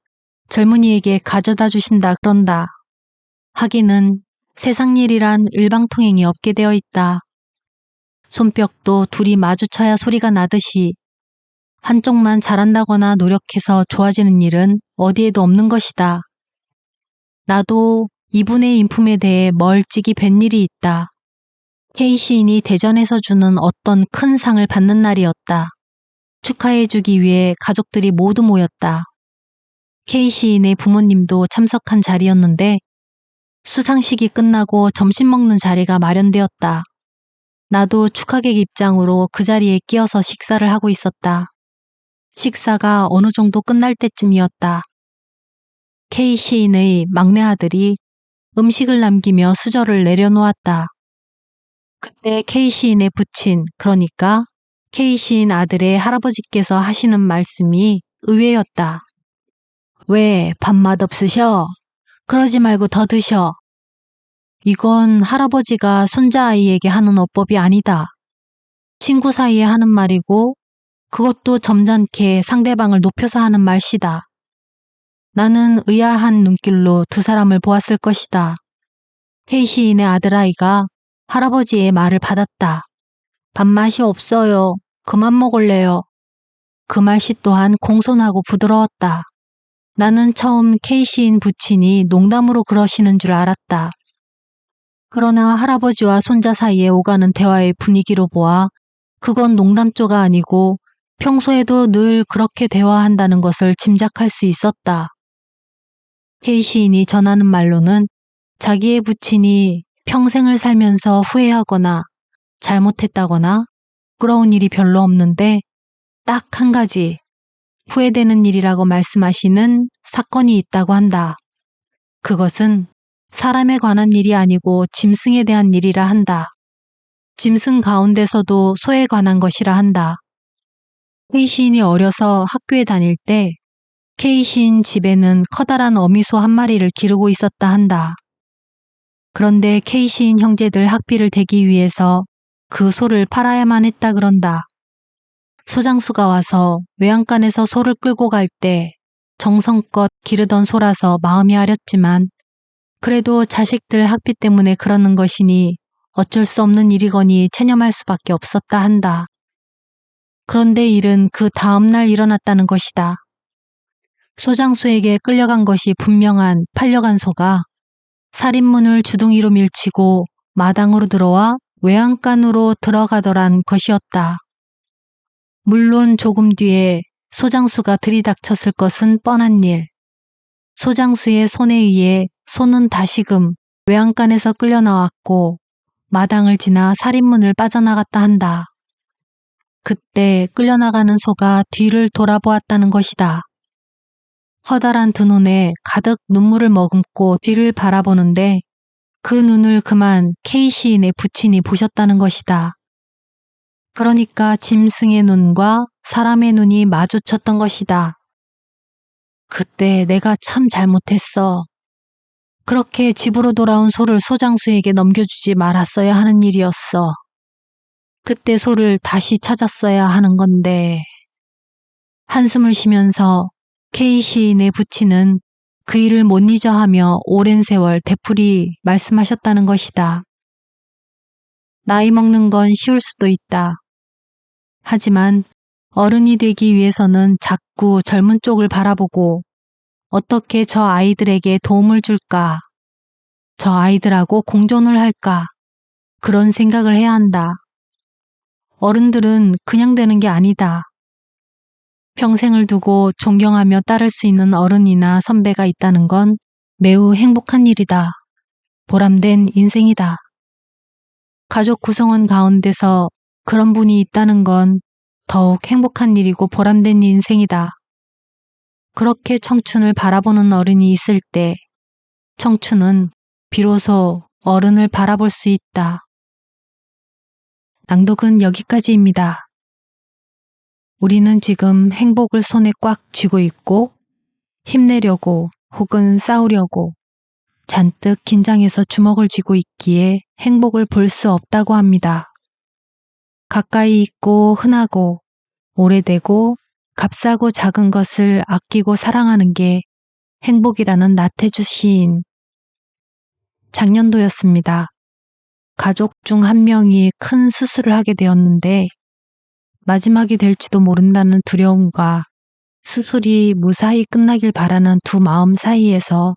젊은이에게 가져다 주신다 그런다. 하기는 세상 일이란 일방통행이 없게 되어 있다. 손뼉도 둘이 마주쳐야 소리가 나듯이 한쪽만 잘한다거나 노력해서 좋아지는 일은 어디에도 없는 것이다. 나도 이분의 인품에 대해 멀찍이 뵌 일이 있다. K 시인이 대전에서 주는 어떤 큰 상을 받는 날이었다. 축하해주기 위해 가족들이 모두 모였다. K 시인의 부모님도 참석한 자리였는데 수상식이 끝나고 점심 먹는 자리가 마련되었다. 나도 축하객 입장으로 그 자리에 끼어서 식사를 하고 있었다. 식사가 어느 정도 끝날 때쯤이었다. K 시인의 막내 아들이 음식을 남기며 수저를 내려놓았다. 그때 K 시인의 부친, 그러니까 K 시인 아들의 할아버지께서 하시는 말씀이 의외였다. 왜 밥맛 없으셔? 그러지 말고 더 드셔. 이건 할아버지가 손자아이에게 하는 어법이 아니다. 친구 사이에 하는 말이고 그것도 점잖게 상대방을 높여서 하는 말씨다. 나는 의아한 눈길로 두 사람을 보았을 것이다. K 시인의 아들아이가 할아버지의 말을 받았다. 밥맛이 없어요. 그만 먹을래요. 그 말씨 또한 공손하고 부드러웠다. 나는 처음 K 시인 부친이 농담으로 그러시는 줄 알았다. 그러나 할아버지와 손자 사이에 오가는 대화의 분위기로 보아 그건 농담조가 아니고 평소에도 늘 그렇게 대화한다는 것을 짐작할 수 있었다. K 시인이 전하는 말로는 자기의 부친이 평생을 살면서 후회하거나 잘못했다거나 부끄러운 일이 별로 없는데 딱 한 가지 후회되는 일이라고 말씀하시는 사건이 있다고 한다. 그것은 사람에 관한 일이 아니고 짐승에 대한 일이라 한다. 짐승 가운데서도 소에 관한 것이라 한다. K 시인이 어려서 학교에 다닐 때 K 시인 집에는 커다란 어미소 한 마리를 기르고 있었다 한다. 그런데 K 시인 형제들 학비를 대기 위해서 그 소를 팔아야만 했다 그런다. 소장수가 와서 외양간에서 소를 끌고 갈 때 정성껏 기르던 소라서 마음이 아렸지만 그래도 자식들 학비 때문에 그러는 것이니 어쩔 수 없는 일이거니 체념할 수밖에 없었다 한다. 그런데 일은 그 다음날 일어났다는 것이다. 소장수에게 끌려간 것이 분명한 팔려간 소가 살인문을 주둥이로 밀치고 마당으로 들어와 외양간으로 들어가더란 것이었다. 물론 조금 뒤에 소장수가 들이닥쳤을 것은 뻔한 일. 소장수의 손에 의해 소는 다시금 외양간에서 끌려 나왔고 마당을 지나 살인문을 빠져나갔다 한다. 그때 끌려나가는 소가 뒤를 돌아보았다는 것이다. 커다란 두 눈에 가득 눈물을 머금고 뒤를 바라보는데 그 눈을 그만 K 시인의 부친이 보셨다는 것이다. 그러니까 짐승의 눈과 사람의 눈이 마주쳤던 것이다. 그때 내가 참 잘못했어. 그렇게 집으로 돌아온 소를 소장수에게 넘겨주지 말았어야 하는 일이었어. 그때 소를 다시 찾았어야 하는 건데. 한숨을 쉬면서 K 시인의 부친은 그 일을 못 잊어 하며 오랜 세월 되풀이 말씀하셨다는 것이다. 나이 먹는 건 쉬울 수도 있다. 하지만 어른이 되기 위해서는 자꾸 젊은 쪽을 바라보고 어떻게 저 아이들에게 도움을 줄까? 저 아이들하고 공존을 할까? 그런 생각을 해야 한다. 어른들은 그냥 되는 게 아니다. 평생을 두고 존경하며 따를 수 있는 어른이나 선배가 있다는 건 매우 행복한 일이다. 보람된 인생이다. 가족 구성원 가운데서 그런 분이 있다는 건 더욱 행복한 일이고 보람된 인생이다. 그렇게 청춘을 바라보는 어른이 있을 때 청춘은 비로소 어른을 바라볼 수 있다. 낭독은 여기까지입니다. 우리는 지금 행복을 손에 꽉 쥐고 있고 힘내려고 혹은 싸우려고 잔뜩 긴장해서 주먹을 쥐고 있기에 행복을 볼 수 없다고 합니다. 가까이 있고 흔하고 오래되고 값싸고 작은 것을 아끼고 사랑하는 게 행복이라는 나태주 시인. 작년도였습니다. 가족 중 한 명이 큰 수술을 하게 되었는데 마지막이 될지도 모른다는 두려움과 수술이 무사히 끝나길 바라는 두 마음 사이에서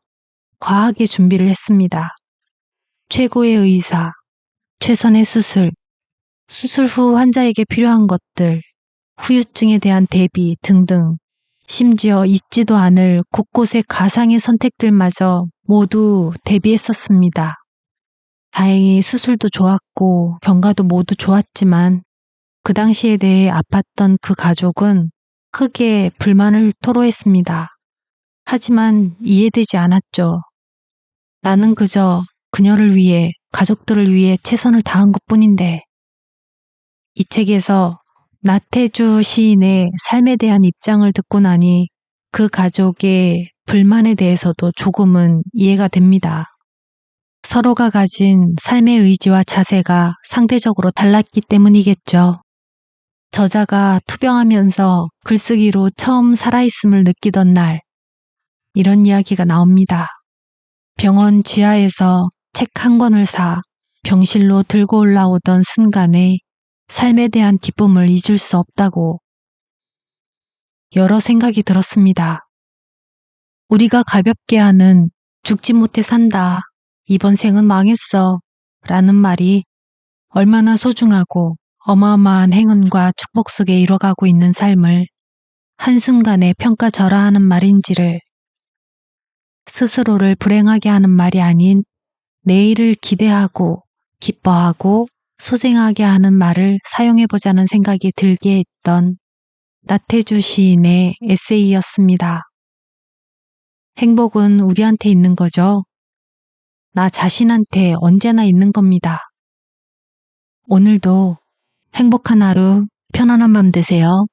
과하게 준비를 했습니다. 최고의 의사, 최선의 수술, 수술 후 환자에게 필요한 것들, 후유증에 대한 대비 등등 심지어 잊지도 않을 곳곳의 가상의 선택들마저 모두 대비했었습니다. 다행히 수술도 좋았고 경과도 모두 좋았지만 그 당시에 대해 아팠던 그 가족은 크게 불만을 토로했습니다. 하지만 이해되지 않았죠. 나는 그저 그녀를 위해, 가족들을 위해 최선을 다한 것뿐인데. 이 책에서 나태주 시인의 삶에 대한 입장을 듣고 나니 그 가족의 불만에 대해서도 조금은 이해가 됩니다. 서로가 가진 삶의 의지와 자세가 상대적으로 달랐기 때문이겠죠. 저자가 투병하면서 글쓰기로 처음 살아있음을 느끼던 날, 이런 이야기가 나옵니다. 병원 지하에서 책 한 권을 사 병실로 들고 올라오던 순간에 삶에 대한 기쁨을 잊을 수 없다고. 여러 생각이 들었습니다. 우리가 가볍게 하는 죽지 못해 산다, 이번 생은 망했어 라는 말이 얼마나 소중하고 어마어마한 행운과 축복 속에 이뤄가고 있는 삶을 한순간에 평가절하하는 말인지를, 스스로를 불행하게 하는 말이 아닌 내일을 기대하고 기뻐하고 소생하게 하는 말을 사용해보자는 생각이 들게 했던 나태주 시인의 에세이였습니다. 행복은 우리한테 있는 거죠. 나 자신한테 언제나 있는 겁니다. 오늘도 행복한 하루, 편안한 밤 되세요.